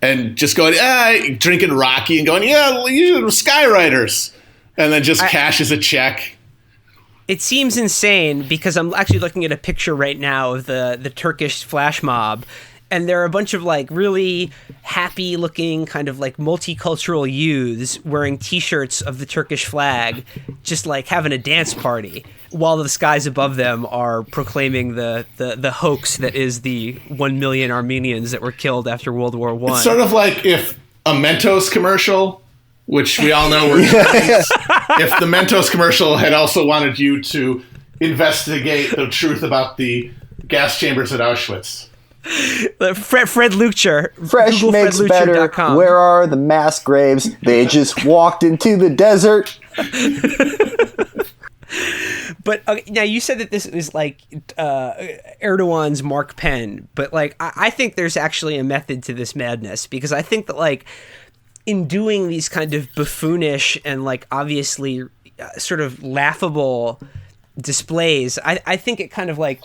and just going, drinking Rocky and going, yeah, you skywriters, and then just cashes a check. It seems insane because I'm actually looking at a picture right now of the Turkish flash mob. And there are a bunch of like really happy looking kind of like multicultural youths wearing T-shirts of the Turkish flag, just like having a dance party while the skies above them are proclaiming the hoax that is the 1 million Armenians that were killed after World War I. It's sort of like if a Mentos commercial, which we all know were if the Mentos commercial had also wanted you to investigate the truth about the gas chambers at Auschwitz. Fred Luchter. Fresh Google makes better. Where are the mass graves? They just walked into the desert. But now you said that this is like Erdogan's Mark Penn, but like I think there's actually a method to this madness, because I think that like in doing these kind of buffoonish and like obviously sort of laughable displays, I think it kind of like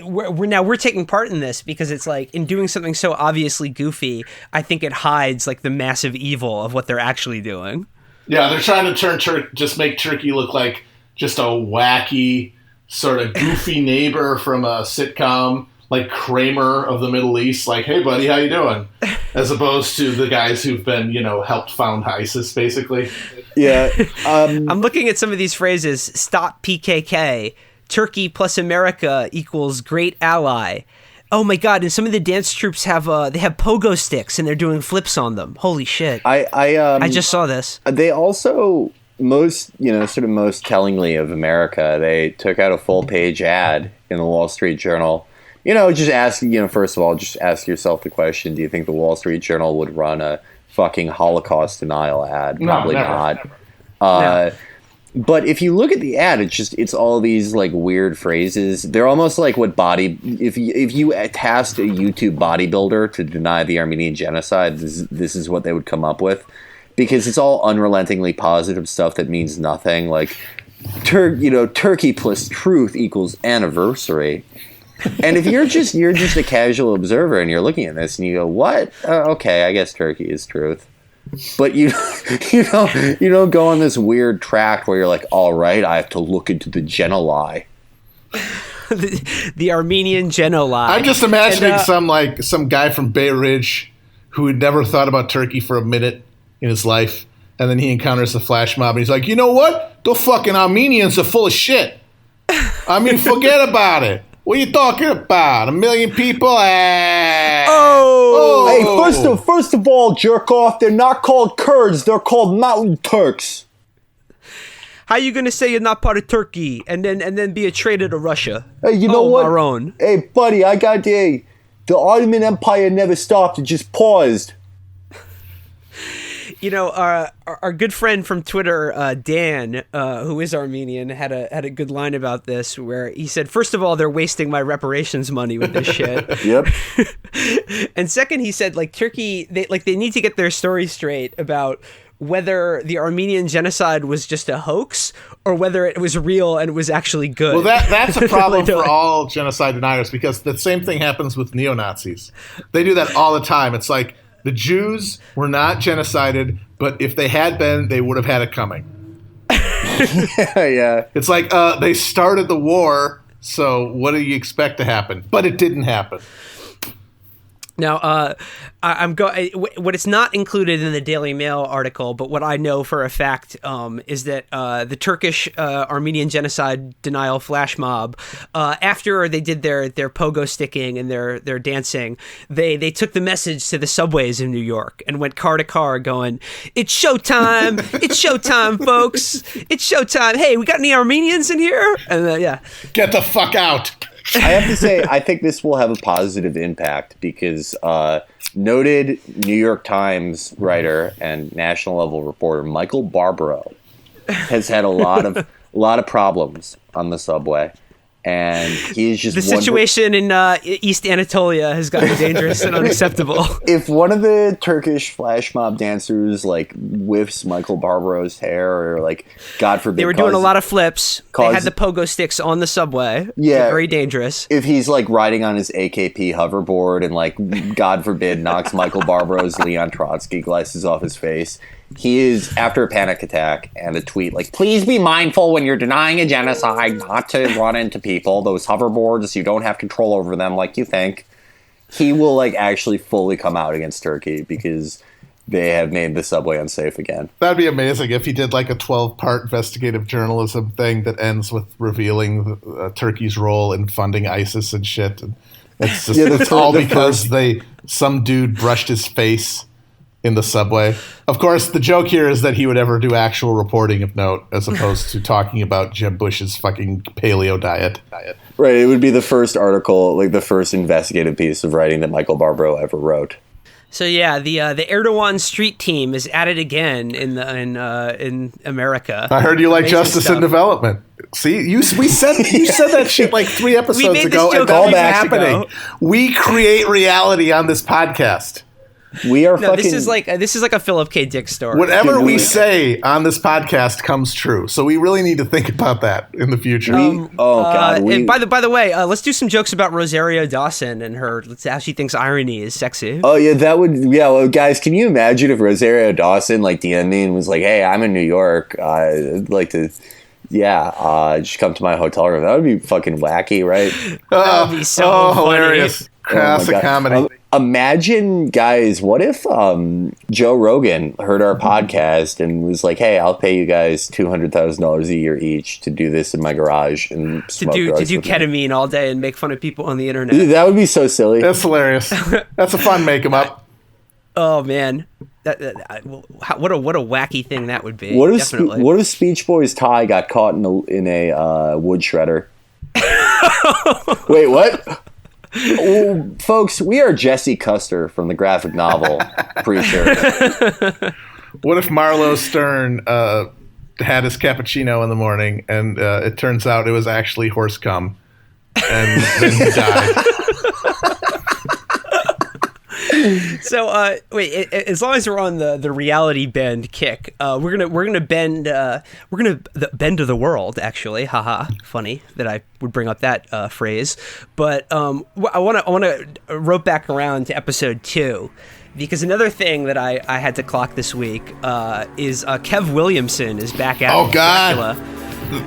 we're taking part in this because it's like in doing something so obviously goofy, I think it hides like the massive evil of what they're actually doing. Yeah, they're trying to just make Turkey look like just a wacky sort of goofy neighbor from a sitcom, like Kramer of the Middle East. Like, hey buddy, how you doing? As opposed to the guys who've been, helped found ISIS, basically. Yeah. I'm looking at some of these phrases. Stop PKK. Turkey plus America equals great ally. Oh my God! And some of the dance troops have pogo sticks and they're doing flips on them. Holy shit! I just saw this. They also most tellingly of America, they took out a full page ad in the Wall Street Journal. Just ask. First of all, just ask yourself the question: do you think the Wall Street Journal would run a fucking Holocaust denial ad? Probably not. No. But if you look at the ad, it's all these like weird phrases. They're almost like what if you tasked a YouTube bodybuilder to deny the Armenian genocide, this is what they would come up with, because it's all unrelentingly positive stuff that means nothing. Like, Turkey plus truth equals anniversary. And if you're just a casual observer and you're looking at this and you go, what? Okay, I guess Turkey is truth. But you don't go on this weird track where you're like, all right, I have to look into the genoli. the Armenian genoli. I'm just imagining some guy from Bay Ridge who had never thought about Turkey for a minute in his life, and then he encounters the flash mob and he's like, you know what? The fucking Armenians are full of shit. I mean, forget about it. What are you talking about? 1 million people? Hey, first of all, jerk off, they're not called Kurds, they're called Mountain Turks. How you gonna say you're not part of Turkey and then be a traitor to Russia? Hey, you know what? Maroon. Hey, buddy, I got the Ottoman Empire never stopped, it just paused. Our good friend from Twitter, Dan, who is Armenian, had a good line about this where he said, first of all, they're wasting my reparations money with this shit. Yep. And second, he said, like, Turkey, they need to get their story straight about whether the Armenian genocide was just a hoax or whether it was real and it was actually good. Well, that's a problem for all genocide deniers, because the same thing happens with neo-Nazis. They do that all the time. It's like, the Jews were not genocided, but if they had been, they would have had it coming. Yeah. It's like they started the war, so what do you expect to happen? But it didn't happen. Now, what it's not included in the Daily Mail article, but what I know for a fact is that the Turkish Armenian genocide denial flash mob, after they did their pogo sticking and their dancing, they took the message to the subways in New York and went car to car going, "It's showtime! It's showtime, folks! It's showtime! Hey, we got any Armenians in here?" And yeah, get the fuck out. I have to say, I think this will have a positive impact because noted New York Times writer and national level reporter Michael Barbaro has had a lot of problems on the subway. And he's just the situation in East Anatolia has gotten dangerous and unacceptable. If one of the Turkish flash mob dancers like whiffs Michael Barbaro's hair, or like God forbid, they were doing a lot of flips. They had the pogo sticks on the subway. Yeah, very dangerous. If he's like riding on his AKP hoverboard and like God forbid knocks Michael Barbaro's Leon Trotsky glasses off his face. He is, after a panic attack and a tweet like, please be mindful when you're denying a genocide not to run into people. Those hoverboards, you don't have control over them like you think. He will like actually fully come out against Turkey because they have made the subway unsafe again. That'd be amazing if he did like a 12-part investigative journalism thing that ends with revealing Turkey's role in funding ISIS and shit. And it's just it's all because some dude brushed his face in the subway. Of course, the joke here is that he would ever do actual reporting of note as opposed to talking about Jeb Bush's fucking paleo diet. Right, it would be the first article, like the first investigative piece of writing that Michael Barbaro ever wrote. So yeah, the Erdogan street team is at it again in America. I heard you like justice and development. See, you said that shit like 3 episodes ago, and all that's happening. We create reality on this podcast. We are fucking. This is like a Philip K. Dick story. Whatever we say on this podcast comes true. So we really need to think about that in the future. And by the way, let's do some jokes about Rosario Dawson and how she thinks irony is sexy. Oh yeah, that would. Yeah, well, guys, can you imagine if Rosario Dawson like DM'd me and was like, "Hey, I'm in New York. I'd like to." Yeah, just come to my hotel room. That would be fucking wacky, right? That would be so hilarious. Classic comedy. Imagine, guys, what if Joe Rogan heard our podcast and was like, "Hey, I'll pay you guys $200,000 a year each to do this in my garage and smoke drugs to do ketamine all day and make fun of people on the internet." Dude, that would be so silly. That's hilarious. That's a fun make 'em up. Oh man, what a wacky thing that would be. What if Speech Boys Ty got caught in a wood shredder? Wait, what? Oh, folks, we are Jesse Custer from the graphic novel Pre-Sure. What if Marlowe Stern had his cappuccino in the morning and it turns out it was actually horse cum and then he died? So wait, as long as we're on the reality bend kick, we're gonna bend to the world. Actually, haha, funny that I would bring up that phrase. But I want to rope back around to episode 2. Because another thing that I had to clock this week is Kev Williamson is back at God.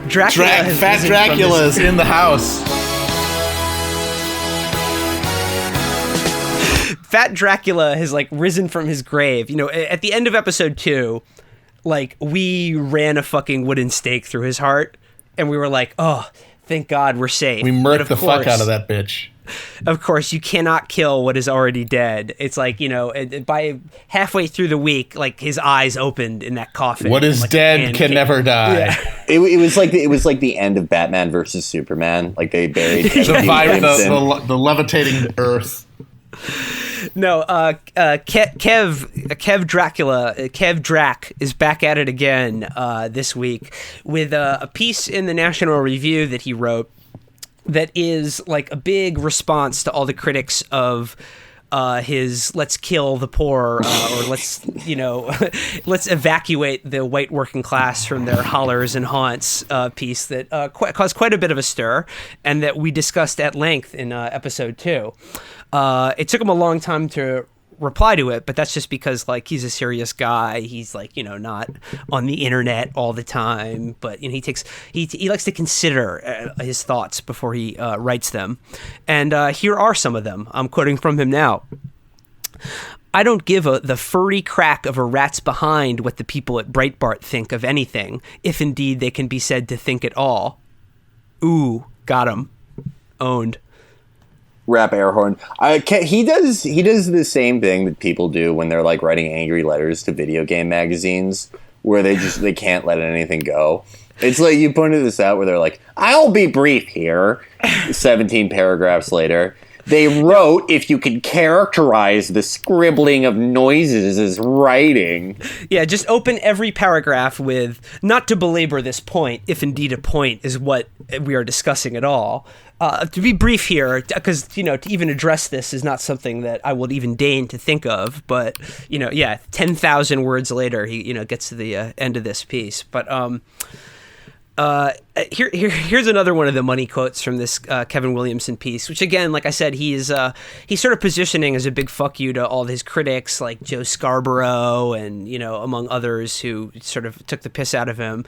Dracula. Fat Dracula is in the house. Fat Dracula has like risen from his grave. You know, at the end of episode 2, like we ran a fucking wooden stake through his heart, and we were like, "Oh, thank God, we're safe." We murked the fuck out of that bitch. Of course, you cannot kill what is already dead. It's like, you know, by halfway through the week, like his eyes opened in that coffin. What is dead can never die. Yeah. It was like the end of Batman versus Superman. Like they buried the levitating earth. No, Kev Dracula, Kev Drac is back at it again this week with a piece in the National Review that he wrote that is like a big response to all the critics of his "let's kill the poor" or let's evacuate the white working class from their hollers and haunts piece that caused quite a bit of a stir, and that we discussed at length in episode 2. It took him a long time to reply to it, but that's just because like he's a serious guy. He's like, you know, not on the internet all the time, but you know, he likes to consider his thoughts before he writes them. And here are some of them. I'm quoting from him now. "I don't give the furry crack of a rat's behind what the people at Breitbart think of anything, if indeed they can be said to think at all. Ooh, got him. Owned." Rap air horn. He does the same thing that people do when they're like writing angry letters to video game magazines, where they can't let anything go. It's like you pointed this out where they're like, I'll be brief here. 17 paragraphs later. They wrote, if you could characterize the scribbling of noises as writing. Yeah, just open every paragraph with, not to belabor this point, if indeed a point is what we are discussing at all. To be brief here, because, to even address this is not something that I would even deign to think of, but, 10,000 words later, he, gets to the end of this piece. But, here's another one of the money quotes from this Kevin Williamson piece, which again, like I said, he's sort of positioning as a big fuck you to all of his critics like Joe Scarborough and, among others who sort of took the piss out of him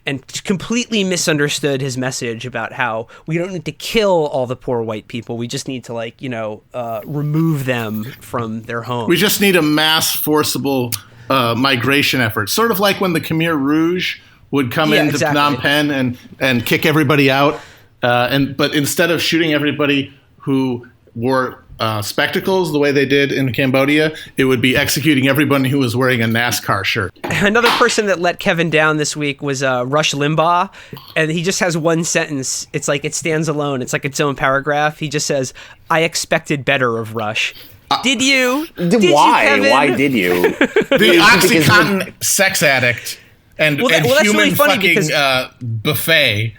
and completely misunderstood his message about how we don't need to kill all the poor white people. We just need to remove them from their homes. We just need a mass forcible migration effort. Sort of like when the Khmer Rouge would come into Phnom Penh and kick everybody out. But instead of shooting everybody who wore spectacles the way they did in Cambodia, it would be executing everyone who was wearing a NASCAR shirt. Another person that let Kevin down this week was Rush Limbaugh, and he just has one sentence. It's like it stands alone. It's like its own paragraph. He just says, "I expected better of Rush." Did you? Why? Kevin? Why did you? The OxyContin sex addict. And that's human really funny fucking buffet.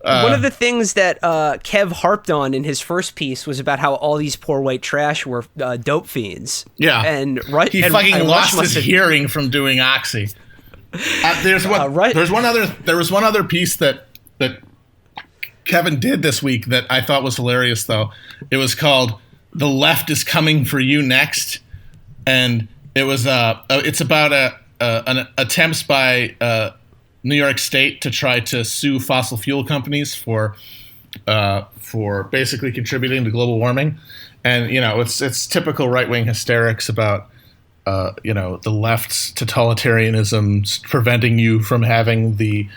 One of the things that Kev harped on in his first piece was about how all these poor white trash were dope fiends. Yeah, and he fucking lost his hearing from doing oxy. There was one other piece that Kevin did this week that I thought was hilarious. Though it was called "The Left is Coming for You Next," and it was it's about an attempts by New York State to try to sue fossil fuel companies for basically contributing to global warming, and it's typical right wing hysterics about the left's totalitarianism preventing you from having the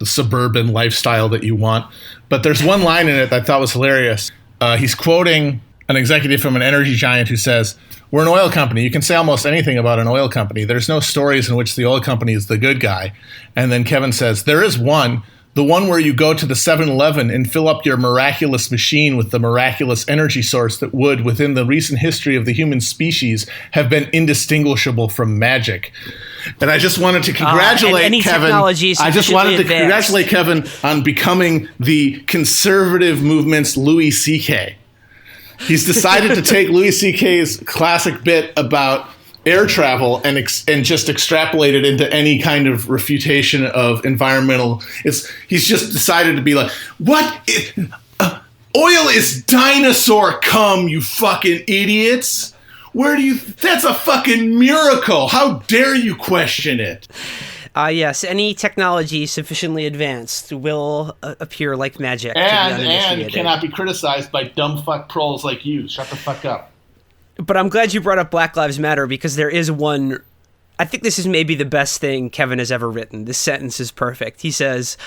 suburban lifestyle that you want. But there's one line in it that I thought was hilarious. He's quoting an executive from an energy giant who says, "We're an oil company. You can say almost anything about an oil company. There's no stories in which the oil company is the good guy." And then Kevin says, "There is one. The one where you go to the 7-Eleven and fill up your miraculous machine with the miraculous energy source that would, within the recent history of the human species, have been indistinguishable from magic." And I just wanted to congratulate Kevin. I just wanted to congratulate Kevin on becoming the conservative movement's Louis C.K. He's decided to take Louis C.K.'s classic bit about air travel and just extrapolate it into any kind of refutation of environmental. He's just decided to be like, "What? Oil is dinosaur cum, you fucking idiots! That's a fucking miracle! How dare you question it?" Yes, any technology sufficiently advanced will appear like magic. And cannot be criticized by dumb fuck trolls like you. Shut the fuck up. But I'm glad you brought up Black Lives Matter, because there is one. I think this is maybe the best thing Kevin has ever written. This sentence is perfect. He says,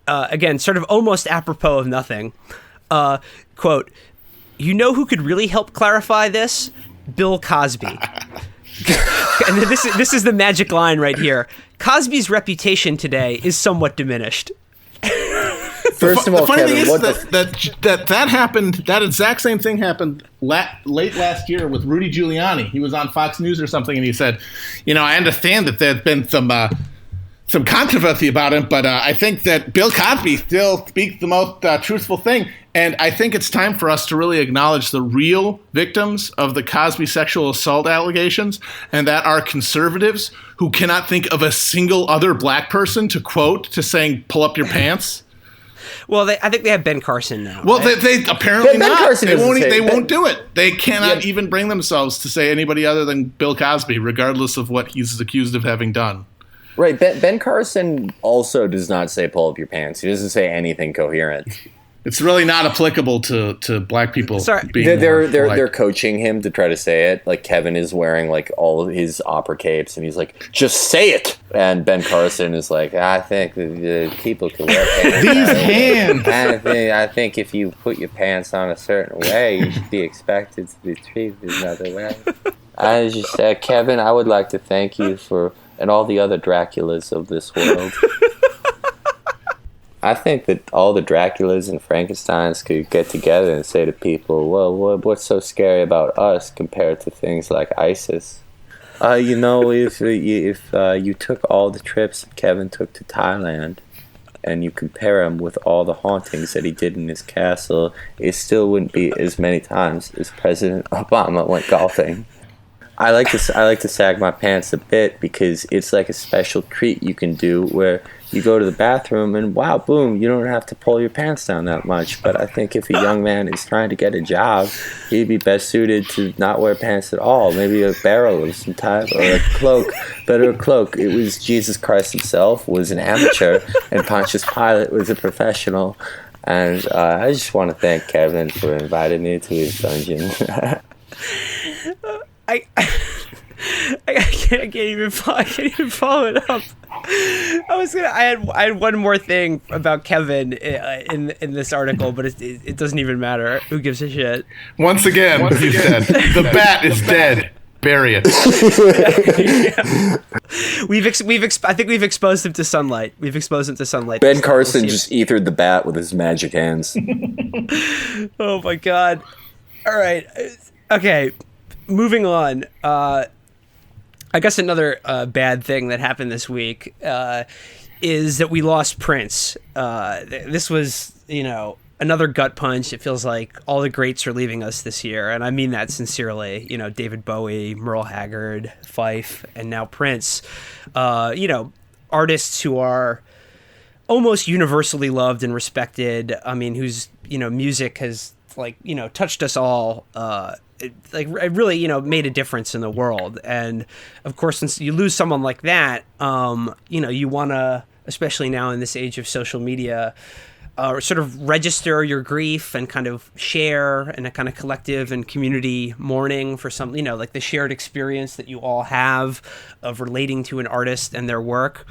again, sort of almost apropos of nothing, quote, "You know who could really help clarify this? Bill Cosby." And this is the magic line right here. Cosby's reputation today is somewhat diminished. First of all, the funny Kevin, thing is that happened. That exact same thing happened late last year with Rudy Giuliani. He was on Fox News or something, and he said, "I understand that there's been some controversy about him, but I think that Bill Cosby still speaks the most truthful thing. And I think it's time for us to really acknowledge the real victims of the Cosby sexual assault allegations, and that are conservatives who cannot think of a single other black person to quote to saying, 'pull up your pants.'" Well, I think they have Ben Carson now. Well, right? they apparently Ben not. Carson They won't do it. They cannot even bring themselves to say anybody other than Bill Cosby, regardless of what he's accused of having done. Right. Ben Carson also does not say "pull up your pants." He doesn't say anything coherent. It's really not applicable to black people. Sorry, they're coaching him to try to say it. Like Kevin is wearing like all of his opera capes, and he's like, "Just say it." And Ben Carson is like, "I think people can wear pants. These hands. I think if you put your pants on a certain way, you should be expected to be treated another way." I just said, Kevin, I would like to thank you and all the other Draculas of this world. I think that all the Draculas and Frankensteins could get together and say to people, well, what's so scary about us compared to things like ISIS? If you took all the trips Kevin took to Thailand and you compare him with all the hauntings that he did in his castle, it still wouldn't be as many times as President Obama went golfing. I like to sag my pants a bit because it's like a special treat you can do where you go to the bathroom and wow, boom, you don't have to pull your pants down that much. But I think if a young man is trying to get a job, he'd be best suited to not wear pants at all. Maybe a barrel of some type or a cloak. Better a cloak. It was Jesus Christ himself was an amateur and Pontius Pilate was a professional. And I just want to thank Kevin for inviting me to his dungeon. I can't even follow it up. I had one more thing about Kevin in this article, but it doesn't even matter. Who gives a shit? Once again, you said the bat is dead. Bury it. I think we've exposed him to sunlight. Ben Carson just ethered the bat with his magic hands. Oh my god! All right, okay. Moving on, I guess another bad thing that happened this week is that we lost Prince. This was, another gut punch. It feels like all the greats are leaving us this year, and I mean that sincerely. David Bowie, Merle Haggard, Fife, and now Prince. Artists who are almost universally loved and respected. I mean, whose music has touched us all. It really, made a difference in the world. And of course, since you lose someone like that, you want to, especially now in this age of social media, sort of register your grief and kind of share in a kind of collective and community mourning for some, like the shared experience that you all have of relating to an artist and their work.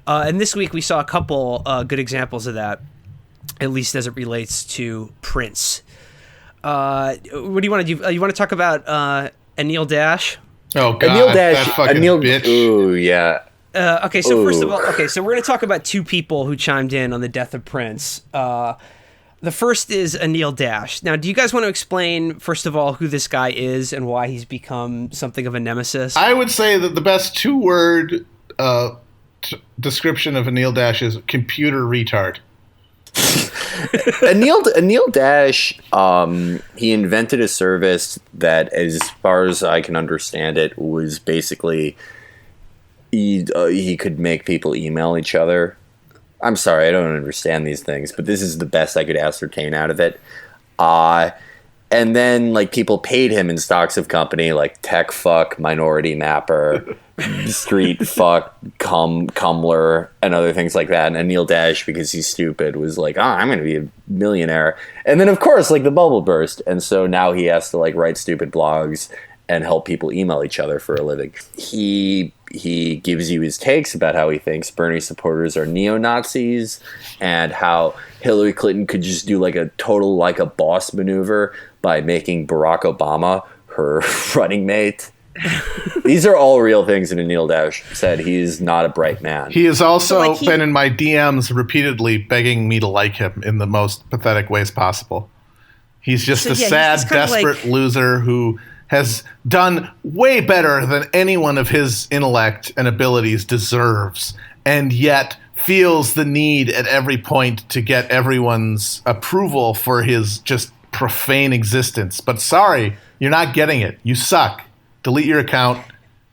And this week we saw a couple good examples of that, at least as it relates to Prince. What do you want to do? You want to talk about Anil Dash? Oh God, that fucking bitch. Ooh, yeah. Okay, so first of all, so we're going to talk about two people who chimed in on the death of Prince. The first is Anil Dash. Now, do you guys want to explain, first of all, who this guy is and why he's become something of a nemesis? I would say that the best two-word description of Anil Dash is computer retard. Anil Dash, he invented a service that, as far as I can understand it, was basically he could make people email each other. I'm sorry, I don't understand these things, but this is the best I could ascertain out of it. And then people paid him in stocks of company like Tech Fuck, Minority Mapper, Street Fuck, Cumler, and other things like that. And Anil Dash, because he's stupid, was like, I'm going to be a millionaire. And then, of course, the bubble burst. And so now he has to write stupid blogs and help people email each other for a living. He gives you his takes about how he thinks Bernie supporters are neo-Nazis and how Hillary Clinton could just do a total a boss maneuver by making Barack Obama her running mate. These are all real things that Anil Dash said. He is not a bright man. He has also been in my DMs repeatedly begging me to like him in the most pathetic ways possible. He's just sad, desperate loser who has done way better than anyone of his intellect and abilities deserves, and yet feels the need at every point to get everyone's approval for his just profane existence. But sorry, you're not getting it. You suck. Delete your account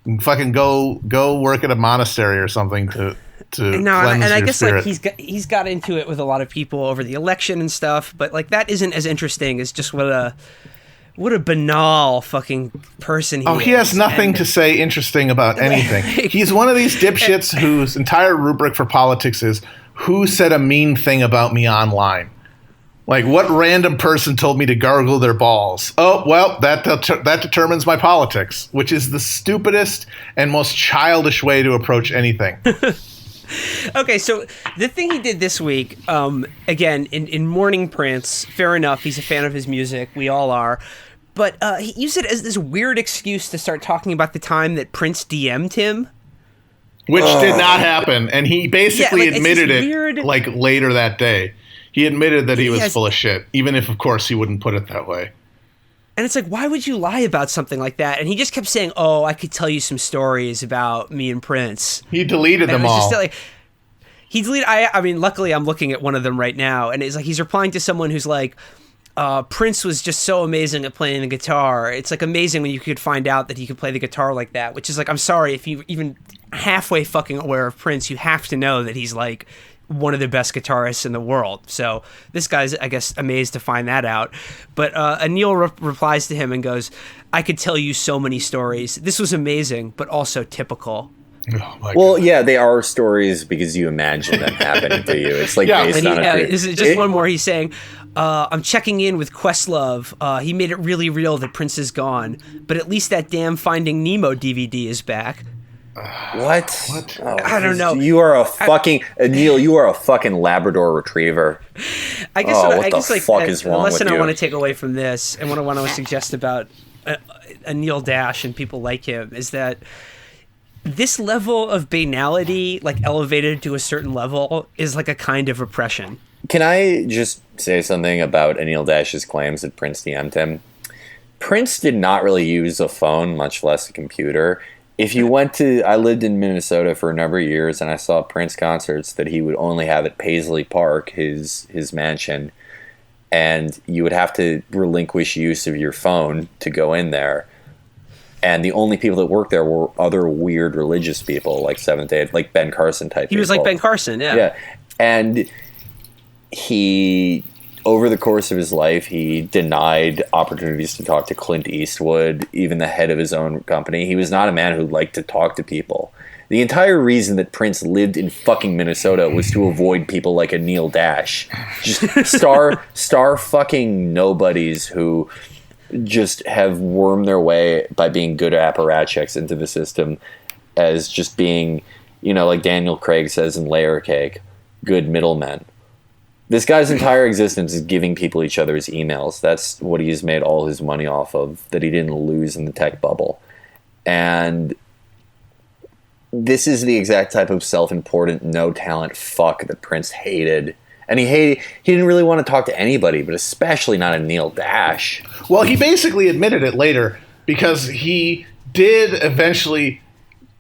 and fucking go work at a monastery or something to cleanse and I your guess spirit. he's got into it with a lot of people over the election and stuff, but that isn't as interesting as just what a banal fucking person he is. He has nothing to say interesting about anything. He's one of these dipshits whose entire rubric for politics is who said a mean thing about me online. What random person told me to gargle their balls? Oh, well, that determines my politics, which is the stupidest and most childish way to approach anything. Okay, so the thing he did this week, again, in mourning Prince, fair enough, he's a fan of his music, we all are, but he used it as this weird excuse to start talking about the time that Prince DM'd him. which did not happen. And he basically admitted it weird... like later that day. He admitted that he was full of shit, even if, of course, he wouldn't put it that way. And it's like, why would you lie about something like that? And he just kept saying, "Oh, I could tell you some stories about me and Prince." He deleted them all. He deleted. I mean, luckily, I'm looking at one of them right now, and it's like he's replying to someone who's like, "Prince was just so amazing at playing the guitar. It's like amazing when you could find out that he could play the guitar like that." Which is like, I'm sorry, if you even halfway fucking aware of Prince, you have to know that he's like one of the best guitarists in the world. So this guy's, I guess, amazed to find that out. But Anil replies to him and goes, "I could tell you so many stories. This was amazing, but also typical." Oh God. Yeah, they are stories because you imagine them happening to you. It's like based on this is just one more. He's saying, "I'm checking in with Questlove. He made it really real that Prince is gone, but at least that damn Finding Nemo DVD is back." What? Oh, I don't know. You are a fucking Neil. You are a fucking Labrador Retriever. I guess. What the fuck is wrong with you? The lesson I want to take away from this, and what I want to suggest about Anil Dash and people like him, is that this level of banality, like elevated to a certain level, is like a kind of oppression. Can I just say something about Anil Dash's claims that Prince DM'd him? Prince did not really use a phone, much less a computer. If you went to, I lived in Minnesota for a number of years, and I saw Prince concerts that he would only have at Paisley Park, his mansion, and you would have to relinquish use of your phone to go in there. And the only people that worked there were other weird religious people, like Seventh-day, like Ben Carson type people. He was like Ben Carson, yeah. Yeah, and he, over the course of his life, he denied opportunities to talk to Clint Eastwood, even the head of his own company. He was not a man who liked to talk to people. The entire reason that Prince lived in fucking Minnesota was to avoid people like Anil Dash. Just star fucking nobodies who just have wormed their way by being good apparatchiks into the system as just being, like Daniel Craig says in Layer Cake, good middlemen. This guy's entire existence is giving people each other's emails. That's what he's made all his money off of, that he didn't lose in the tech bubble. And this is the exact type of self-important, no-talent fuck that Prince hated. And he didn't really want to talk to anybody, but especially not Anil Dash. Well, he basically admitted it later because he did eventually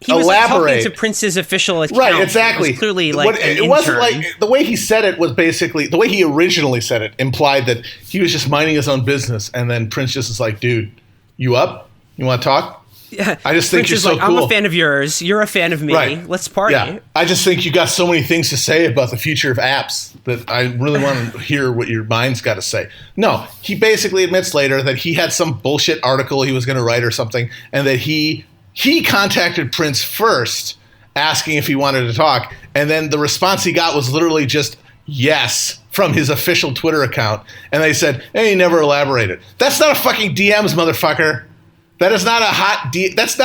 he was elaborate. Talking to Prince's official account. Right, exactly. It was clearly like it wasn't like the way he said it was basically the way he originally said it implied that he was just minding his own business, and then Prince just is like, "Dude, you up? You want to talk? Yeah. I just think Prince you're is so like, cool. I'm a fan of yours. You're a fan of me. Right. Let's party." Yeah. I just think you got so many things to say about the future of apps that I really want to hear what your mind's got to say. No, he basically admits later that he had some bullshit article he was going to write or something, and that he contacted Prince first asking if he wanted to talk, and then the response he got was literally just yes from his official Twitter account, and they said, "Hey, he never elaborated." That's not a fucking DMs, motherfucker. That is not a hot that's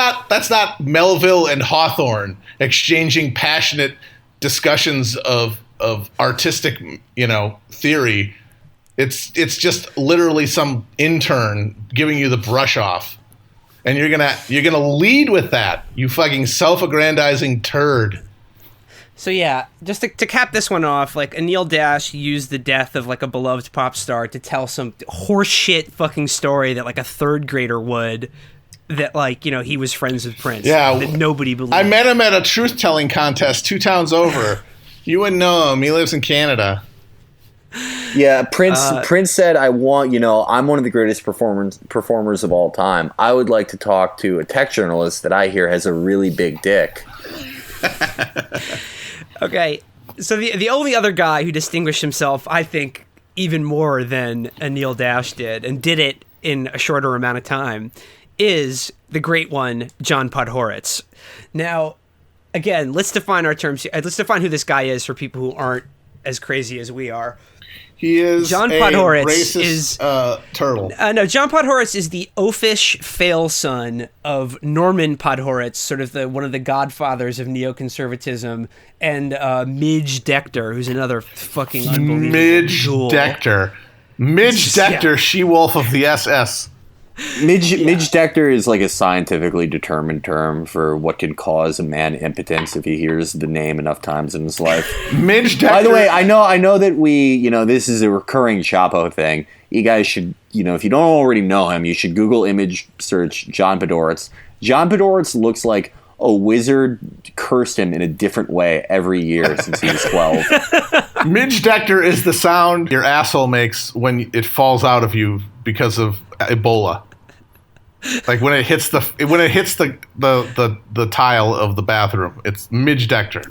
not Melville and Hawthorne exchanging passionate discussions of artistic, theory. It's just literally some intern giving you the brush off. And you're gonna lead with that, you fucking self-aggrandizing turd. So yeah, just to cap this one off, like Anil Dash used the death of like a beloved pop star to tell some horseshit fucking story that like a third grader would, that like, he was friends with Prince. Yeah. That nobody believed. I met him at a truth-telling contest 2 towns over. You wouldn't know him. He lives in Canada. Yeah, Prince said, I'm one of the greatest performers of all time. I would like to talk to a tech journalist that I hear has a really big dick. Okay, so the only other guy who distinguished himself, I think, even more than Anil Dash did, and did it in a shorter amount of time, is the great one, John Podhoretz. Now, again, let's define our terms here. Let's define who this guy is for people who aren't as crazy as we are. He is John a Podhoretz racist turtle. No, John Podhoretz is the oafish fail son of Norman Podhoretz, sort of one of the godfathers of neoconservatism, and Midge Decter, who's another fucking unbelievable Midge jewel. Decter. Midge Decter, she-wolf of the SS. Midge-dector is like a scientifically determined term for what can cause a man impotence if he hears the name enough times in his life. Midge-dector. By the way, I know that this is a recurring Chapo thing. You guys should, if you don't already know him, you should Google image search John Podhoretz. John Podhoretz looks like a wizard cursed him in a different way every year since he was 12. Midge-dector is the sound your asshole makes when it falls out of you because of Ebola. Like when it hits the tile of the bathroom, it's midge-dector.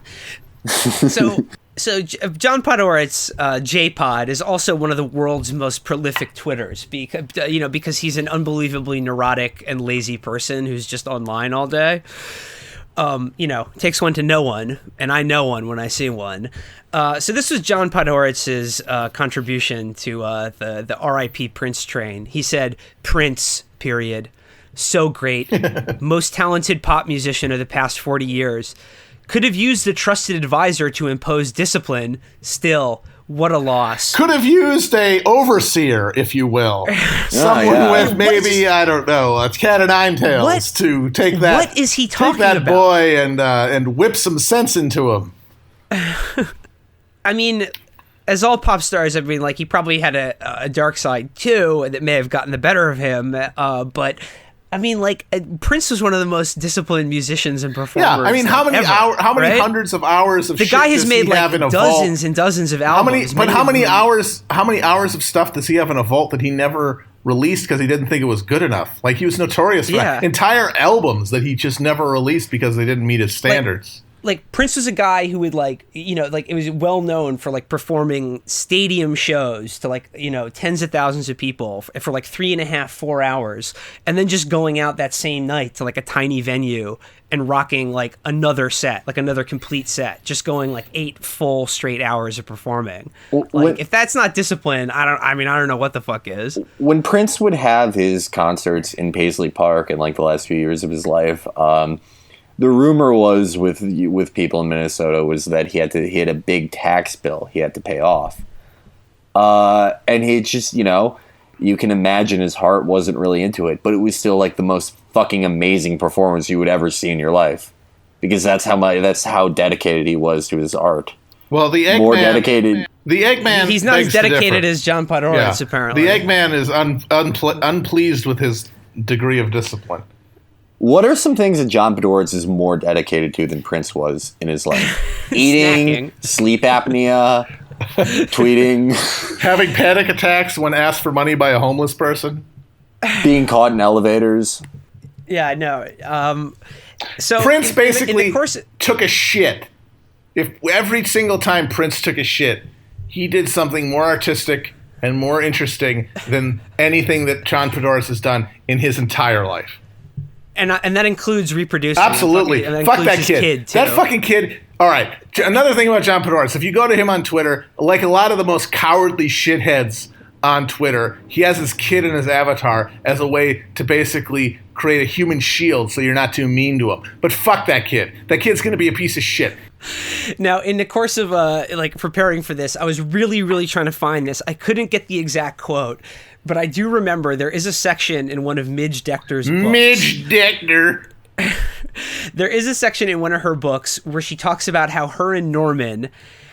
So John Podhoretz, J-Pod, is also one of the world's most prolific Twitters because he's an unbelievably neurotic and lazy person who's just online all day. Takes one to know one, and I know one when I see one. So this was John Podhoretz's contribution to the R.I.P. Prince train. He said, "Prince, period. So great. Most talented pop musician of the past 40 years. Could have used a trusted advisor to impose discipline. Still, what a loss. Could have used a overseer, if you will. Someone with maybe, I don't know, a cat of nine tails to take that. What is he talking take that about? boy and whip some sense into him. I mean, as all pop stars, I mean, like, he probably had a dark side too that may have gotten the better of him. But I mean, like, Prince was one of the most disciplined musicians and performers. Yeah, I mean, how many right? hundreds of hours of the shit guy has does made he have in a dozens vault? and dozens of albums. How many hours of stuff does he have in a vault that he never released because he didn't think it was good enough? Like, he was notorious for that. Entire albums that he just never released because they didn't meet his standards. Like Prince was a guy who would it was well known for like performing stadium shows to tens of thousands of people for like 3.5, 4 hours, and then just going out that same night to like a tiny venue and rocking like another set, like another complete set, just going like 8 full straight hours of performing. If that's not discipline, I don't know what the fuck is. When Prince would have his concerts in Paisley Park in like the last few years of his life, the rumor was with people in Minnesota was that he had a big tax bill he had to pay off, and he just you can imagine his heart wasn't really into it, but it was still like the most fucking amazing performance you would ever see in your life, because that's how dedicated he was to his art. Well, the Eggman, more dedicated. The Eggman, he's not as dedicated as John Podhoretz, apparently. The Eggman is unpleased with his degree of discipline. What are some things that John Podhoretz is more dedicated to than Prince was in his life? Eating, sleep apnea, tweeting, having panic attacks when asked for money by a homeless person, being caught in elevators. Yeah, no. So Prince basically took a shit. If every single time Prince took a shit, he did something more artistic and more interesting than anything that John Podhoretz has done in his entire life. And that includes reproducing. Absolutely. Fuck that kid. That fucking kid. All right. Another thing about John Podhoretz. If you go to him on Twitter, like a lot of the most cowardly shitheads on Twitter, he has his kid in his avatar as a way to basically create a human shield so you're not too mean to him. But fuck that kid. That kid's going to be a piece of shit. Now, in the course of preparing for this, I was really, really trying to find this. I couldn't get the exact quote, but I do remember there is a section in one of Midge-dector's books. Midge-dector. There is a section in one of her books where she talks about how her and Norman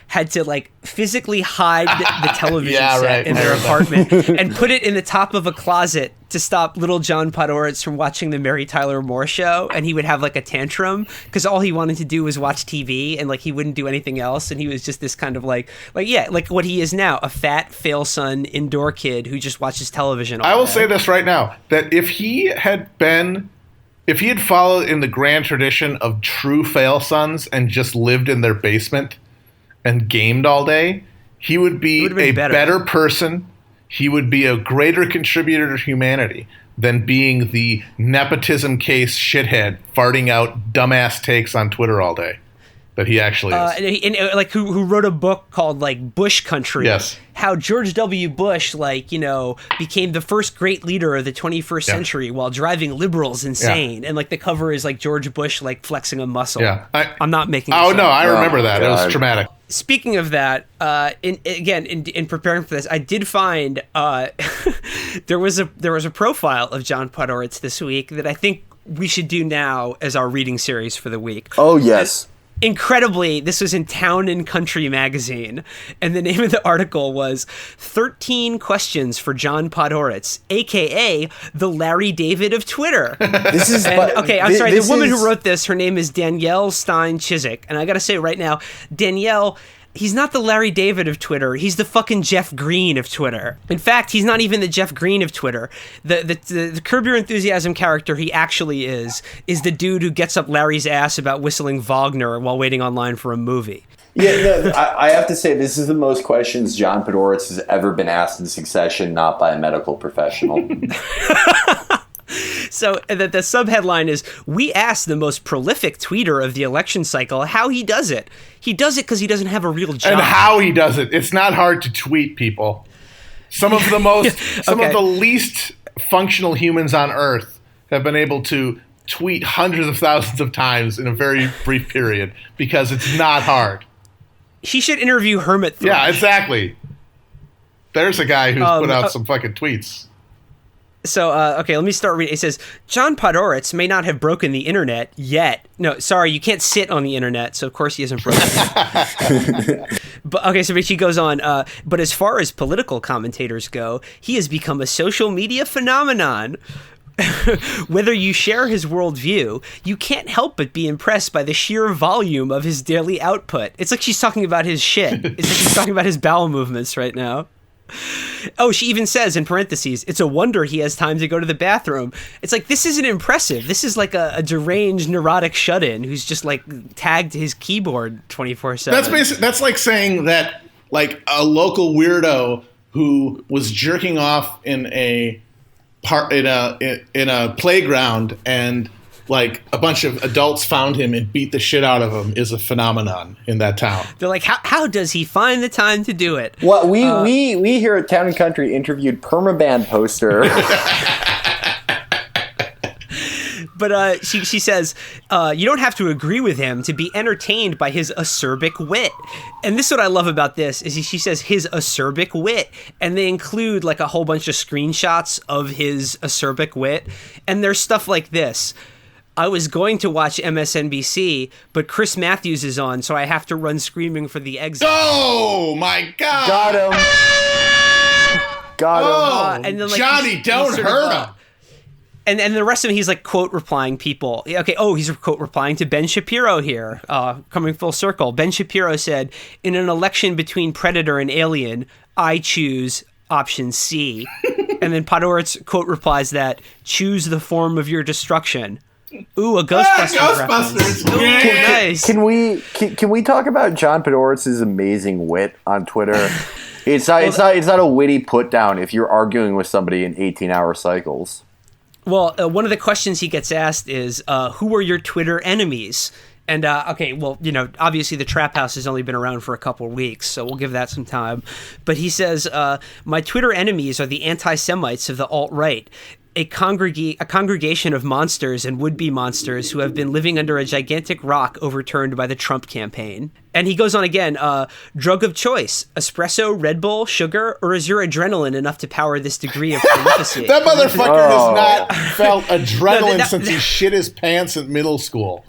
had to physically hide the television set in their apartment and put it in the top of a closet to stop little John Podhoretz from watching the Mary Tyler Moore Show. And he would have a tantrum because all he wanted to do was watch TV and he wouldn't do anything else. And he was just this kind of like what he is now, a fat fail son indoor kid who just watches television all I will day. say this right now, that if he had followed in the grand tradition of true fail sons and just lived in their basement and gamed all day, he would be a better person. He would be a greater contributor to humanity than being the nepotism case shithead farting out dumbass takes on Twitter all day. That he actually is. Who wrote a book called Bush Country. Yes. How George W. Bush became the first great leader of the 21st century while driving liberals insane. And the cover is George Bush flexing a muscle. Yeah. I'm not making this up. No, I remember that. God. It was traumatic. Speaking of that, in preparing for this, I did find There was a profile of John Podhoretz this week that I think we should do now as our reading series for the week. Oh, yes. Incredibly, this was in Town and Country magazine, and the name of the article was 13 Questions for John Podhoretz, a.k.a. the Larry David of Twitter. This is... The woman who wrote this, her name is Danielle Stein-Chiswick, and I gotta say right now, Danielle... He's not the Larry David of Twitter. He's the fucking Jeff Green of Twitter. In fact, he's not even the Jeff Green of Twitter. The Curb Your Enthusiasm character he actually is the dude who gets up Larry's ass about whistling Wagner while waiting online for a movie. Yeah, no, I have to say, this is the most questions John Podhoretz has ever been asked in succession, not by a medical professional. So the subheadline is, we asked the most prolific tweeter of the election cycle how he does it. He does it because he doesn't have a real job. And how he does it. It's not hard to tweet, people. Some of the of the least functional humans on Earth have been able to tweet hundreds of thousands of times in a very brief period because it's not hard. He should interview Hermit Thrush. Yeah, exactly. There's a guy who's put out some fucking tweets. So, okay, let me start reading. It says, John Podhoretz may not have broken the internet yet. No, sorry, you can't sit on the internet, so of course he hasn't broken it. But she goes on, but as far as political commentators go, he has become a social media phenomenon. Whether you share his worldview, you can't help but be impressed by the sheer volume of his daily output. It's like she's talking about his shit. It's like she's talking about his bowel movements right now. Oh, she even says in parentheses, it's a wonder he has time to go to the bathroom. It's like, this isn't impressive. This is like a deranged, neurotic shut-in who's just like tagged to his keyboard 24/7. That's like saying that like a local weirdo who was jerking off in a playground and like a bunch of adults found him and beat the shit out of him is a phenomenon in that town. They're like, how does he find the time to do it? Well, we here at Town and Country interviewed permaband poster. But she says, you don't have to agree with him to be entertained by his acerbic wit. And this is what I love about this, is she says his acerbic wit. And they include like a whole bunch of screenshots of his acerbic wit. And there's stuff like this. I was going to watch MSNBC, but Chris Matthews is on, so I have to run screaming for the exit. Oh, my God. Got him. And then, like, Johnny, don't hurt him. And the rest of him, he's like quote replying people. Okay, he's quote replying to Ben Shapiro here, coming full circle. Ben Shapiro said, in an election between Predator and Alien, I choose option C. And then Podhoretz quote replies that, choose the form of your destruction. Ooh, a Ghostbusters reference. Ooh, nice. Can we talk about John Podhoretz's amazing wit on Twitter? It's not a witty put down if you're arguing with somebody in 18-hour cycles. Well, one of the questions he gets asked is, who are your Twitter enemies? And, obviously the Trap House has only been around for a couple of weeks, so we'll give that some time. But he says, my Twitter enemies are the anti-Semites of the alt-right. A congregation of monsters and would-be monsters who have been living under a gigantic rock overturned by the Trump campaign. And he goes on again, drug of choice, espresso, Red Bull, sugar, or is your adrenaline enough to power this degree of prolificacy? That motherfucker has not felt adrenaline since he shit his pants in middle school.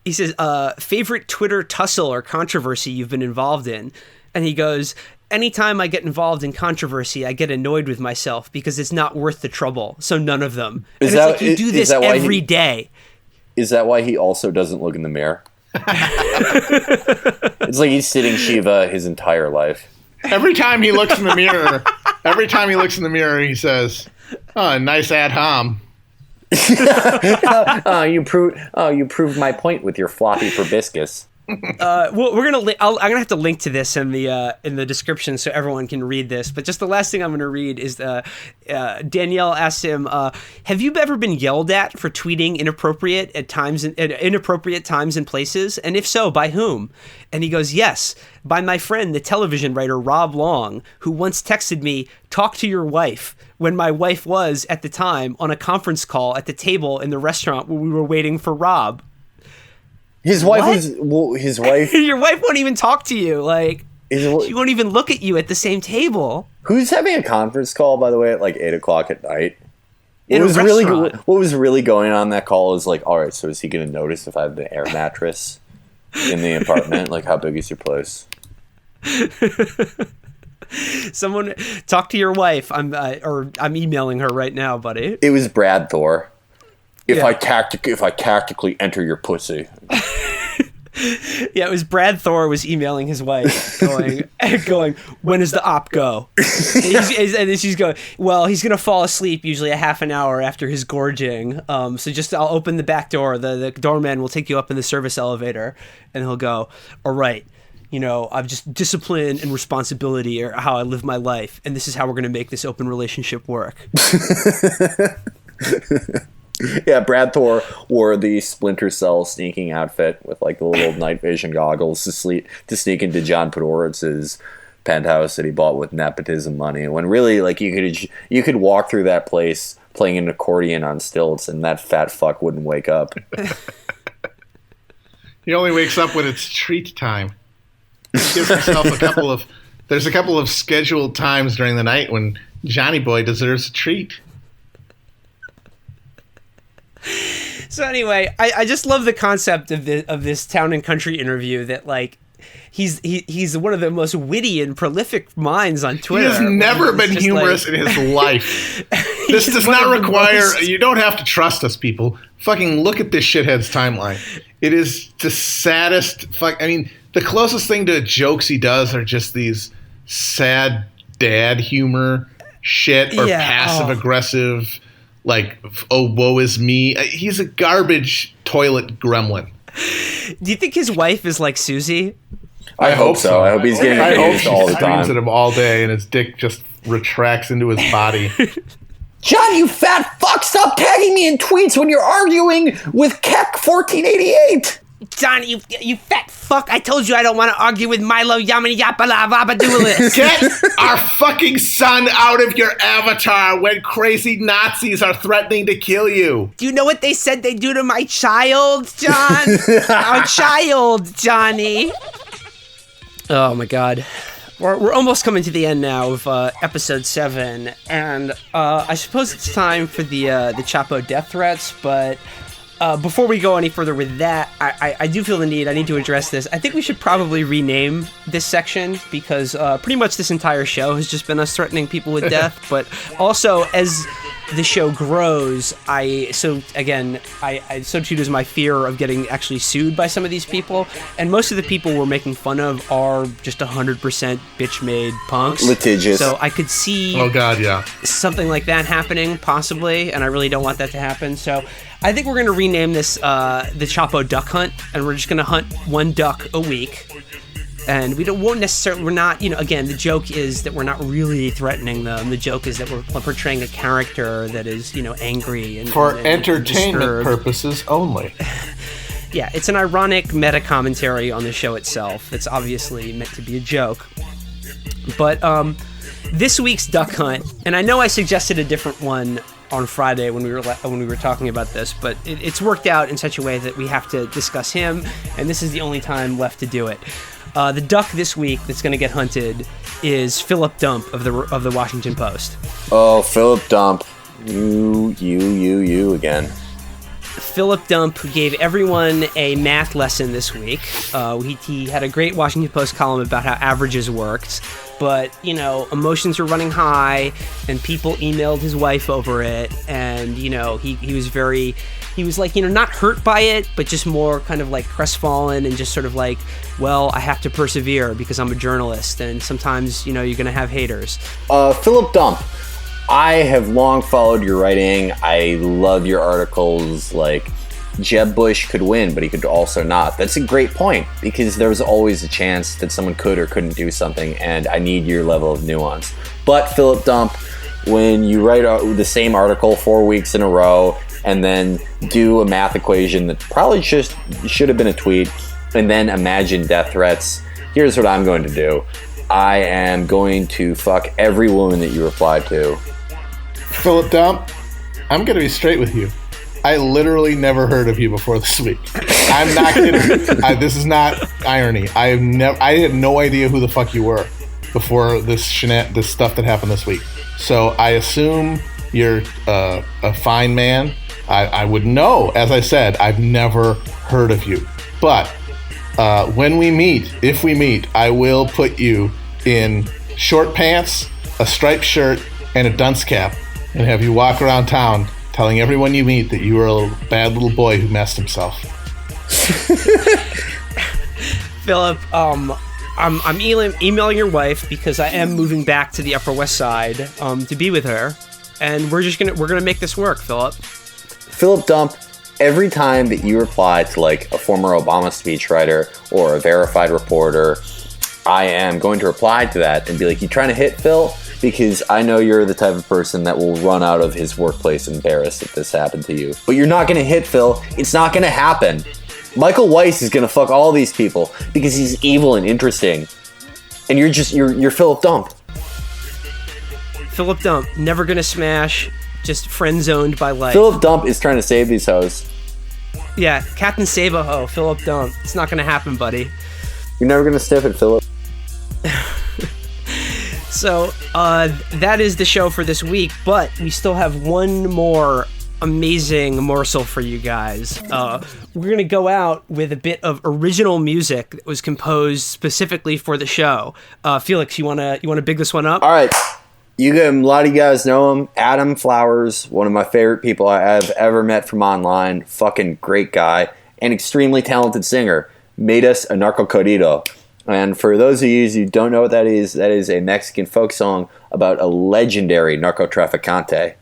He says, favorite Twitter tussle or controversy you've been involved in? And he goes, anytime I get involved in controversy, I get annoyed with myself because it's not worth the trouble. So none of them. And it's like you do this every day. Is that why he also doesn't look in the mirror? It's like he's sitting Shiva his entire life. Every time he looks in the mirror, he says, "Oh, nice ad hom." You proved my point with your floppy proboscis. Well, I'm gonna have to link to this in the description so everyone can read this. But just the last thing I'm gonna read is Danielle asks him, "Have you ever been yelled at for tweeting inappropriate times and places? And if so, by whom?" And he goes, "Yes, by my friend, the television writer Rob Long, who once texted me, 'Talk to your wife,' when my wife was at the time on a conference call at the table in the restaurant where we were waiting for Rob." His wife. Your wife won't even talk to you. Like, She won't even look at you at the same table. Who's having a conference call, by the way, at like 8 o'clock at night? In a restaurant. What was really going on in that call is like, all right, so is he going to notice if I have the air mattress in the apartment? Like, how big is your place? Someone talk to your wife. I'm emailing her right now, buddy. It was Brad Thor. If I tactically enter your pussy. Yeah, it was Brad Thor was emailing his wife, going, when does the op go? And then she's going, well, he's gonna fall asleep usually a half an hour after his gorging. So just I'll open the back door. The doorman will take you up in the service elevator, and he'll go, all right. I've just discipline and responsibility are how I live my life, and this is how we're gonna make this open relationship work. Yeah, Brad Thor wore the Splinter Cell sneaking outfit with like the little night vision goggles to sneak into John Podhoretz's penthouse that he bought with nepotism money. When really, like, you could walk through that place playing an accordion on stilts, and that fat fuck wouldn't wake up. He only wakes up when it's treat time. He gives himself There's a couple of scheduled times during the night when Johnny Boy deserves a treat. So anyway, I just love the concept of this Town and Country interview that like he's one of the most witty and prolific minds on Twitter. He has never been humorous in his life. This does not require. You don't have to trust us, people. Fucking look at this shithead's timeline. It is the saddest. The closest thing to jokes he does are just these sad dad humor shit or passive aggressive. Like, oh, woe is me. He's a garbage toilet gremlin. Do you think his wife is like Susie? I hope so. I hope he's getting abused all the time. Screams at him all day, and his dick just retracts into his body. John, you fat fuck! Stop tagging me in tweets when you're arguing with Keck 1488. John, you fat fuck! I told you I don't want to argue with Milo Yamini Yapala Vabadulis. Get our fucking son out of your avatar when crazy Nazis are threatening to kill you. Do you know what they said they do to my child, John? Our child, Johnny. Oh my God. We're almost coming to the end now of episode 7, and I suppose it's time for the Chapo death threats, but before we go any further with that, I do feel the need, I need to address this. I think we should probably rename this section, because pretty much this entire show has just been us threatening people with death, but also as the show grows, so too does my fear of getting actually sued by some of these people, and most of the people we're making fun of are just 100% bitch-made punks. Litigious. So I could see something like that happening, possibly, and I really don't want that to happen, so I think we're going to rename this the Chapo Duck Hunt, and we're just going to hunt one duck a week. And we're not, again, the joke is that we're not really threatening them. The joke is that we're portraying a character that is, angry and for entertainment purposes only. Yeah, it's an ironic meta commentary on the show itself. It's obviously meant to be a joke. But this week's duck hunt, and I know I suggested a different one on Friday when we were talking about this, but it's worked out in such a way that we have to discuss him, and this is the only time left to do it. The duck this week that's going to get hunted is Philip Dump of the Washington Post. Oh, Philip Dump. You again. Philip Dump gave everyone a math lesson this week. He had a great Washington Post column about how averages worked, but, emotions were running high, and people emailed his wife over it, and, he was like, not hurt by it, but just more kind of like crestfallen and just sort of like, well, I have to persevere because I'm a journalist, and sometimes, you're going to have haters. Philip Dump, I have long followed your writing. I love your articles. Like, Jeb Bush could win, but he could also not. That's a great point, because there was always a chance that someone could or couldn't do something, and I need your level of nuance. But Philip Dump, when you write the same article 4 weeks in a row, and then do a math equation that probably should have been a tweet, and then imagine death threats, here's what I'm going to do. I am going to fuck every woman that you reply to. Philip Dump, I'm going to be straight with you. I literally never heard of you before this week. I'm not kidding. This is not irony. I had no idea who the fuck you were before this stuff that happened this week. So I assume you're a fine man. I would know. As I said, I've never heard of you. But when we meet, if we meet, I will put you in short pants, a striped shirt, and a dunce cap, and have you walk around town telling everyone you meet that you were a bad little boy who messed himself. Philip, I'm emailing your wife because I am moving back to the Upper West Side to be with her, and we're gonna make this work, Philip. Philip Dump, every time that you reply to like a former Obama speechwriter or a verified reporter, I am going to reply to that and be like, "You trying to hit Phil?" Because I know you're the type of person that will run out of his workplace embarrassed if this happened to you. But you're not going to hit Phil. It's not going to happen. Michael Weiss is going to fuck all these people because he's evil and interesting. And you're Philip Dump. Philip Dump, never going to smash, just friend-zoned by life. Philip Dump is trying to save these hoes. Yeah, Captain Save-A-Ho, Philip Dump. It's not going to happen, buddy. You're never going to stiff it, Philip. So, that is the show for this week, but we still have one more amazing morsel for you guys. We're going to go out with a bit of original music that was composed specifically for the show. Felix, you want to big this one up? All right. A lot of you guys know him. Adam Flowers, one of my favorite people I've ever met from online. Fucking great guy. And extremely talented singer. Made us a narco corrido. And for those of you who don't know what that is a Mexican folk song about a legendary narcotraficante.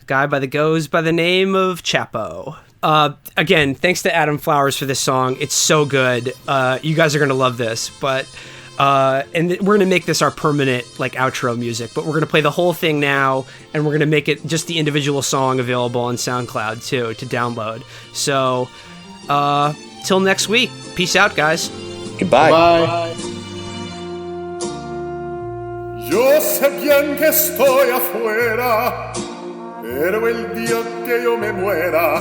Guy goes by the name of Chapo. Again, thanks to Adam Flowers for this song. It's so good. You guys are going to love this. But and we're going to make this our permanent outro music. But we're going to play the whole thing now, and we're going to make it just the individual song available on SoundCloud too to download. So till next week. Peace out, guys. Goodbye. Bye. Yo sé bien que estoy afuera, pero el día que yo me muera,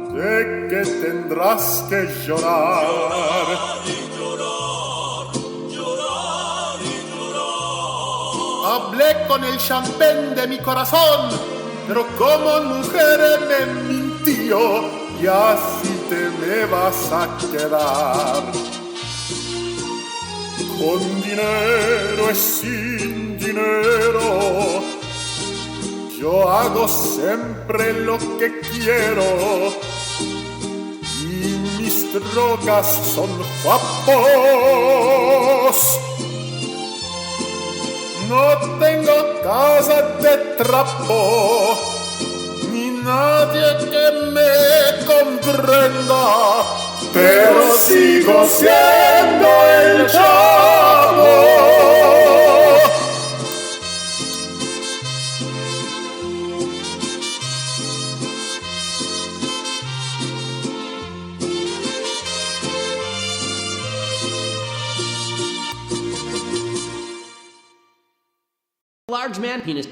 sé que tendrás que llorar. Hablé con el champán de mi corazón, pero como mujer me mintió, y así te me vas a quedar. Con dinero y sin dinero, yo hago siempre lo que quiero, y mis drogas son guapos. No tengo casa de trapo, ni nadie que me comprenda, pero sigo siendo el Chapo. Large man penis.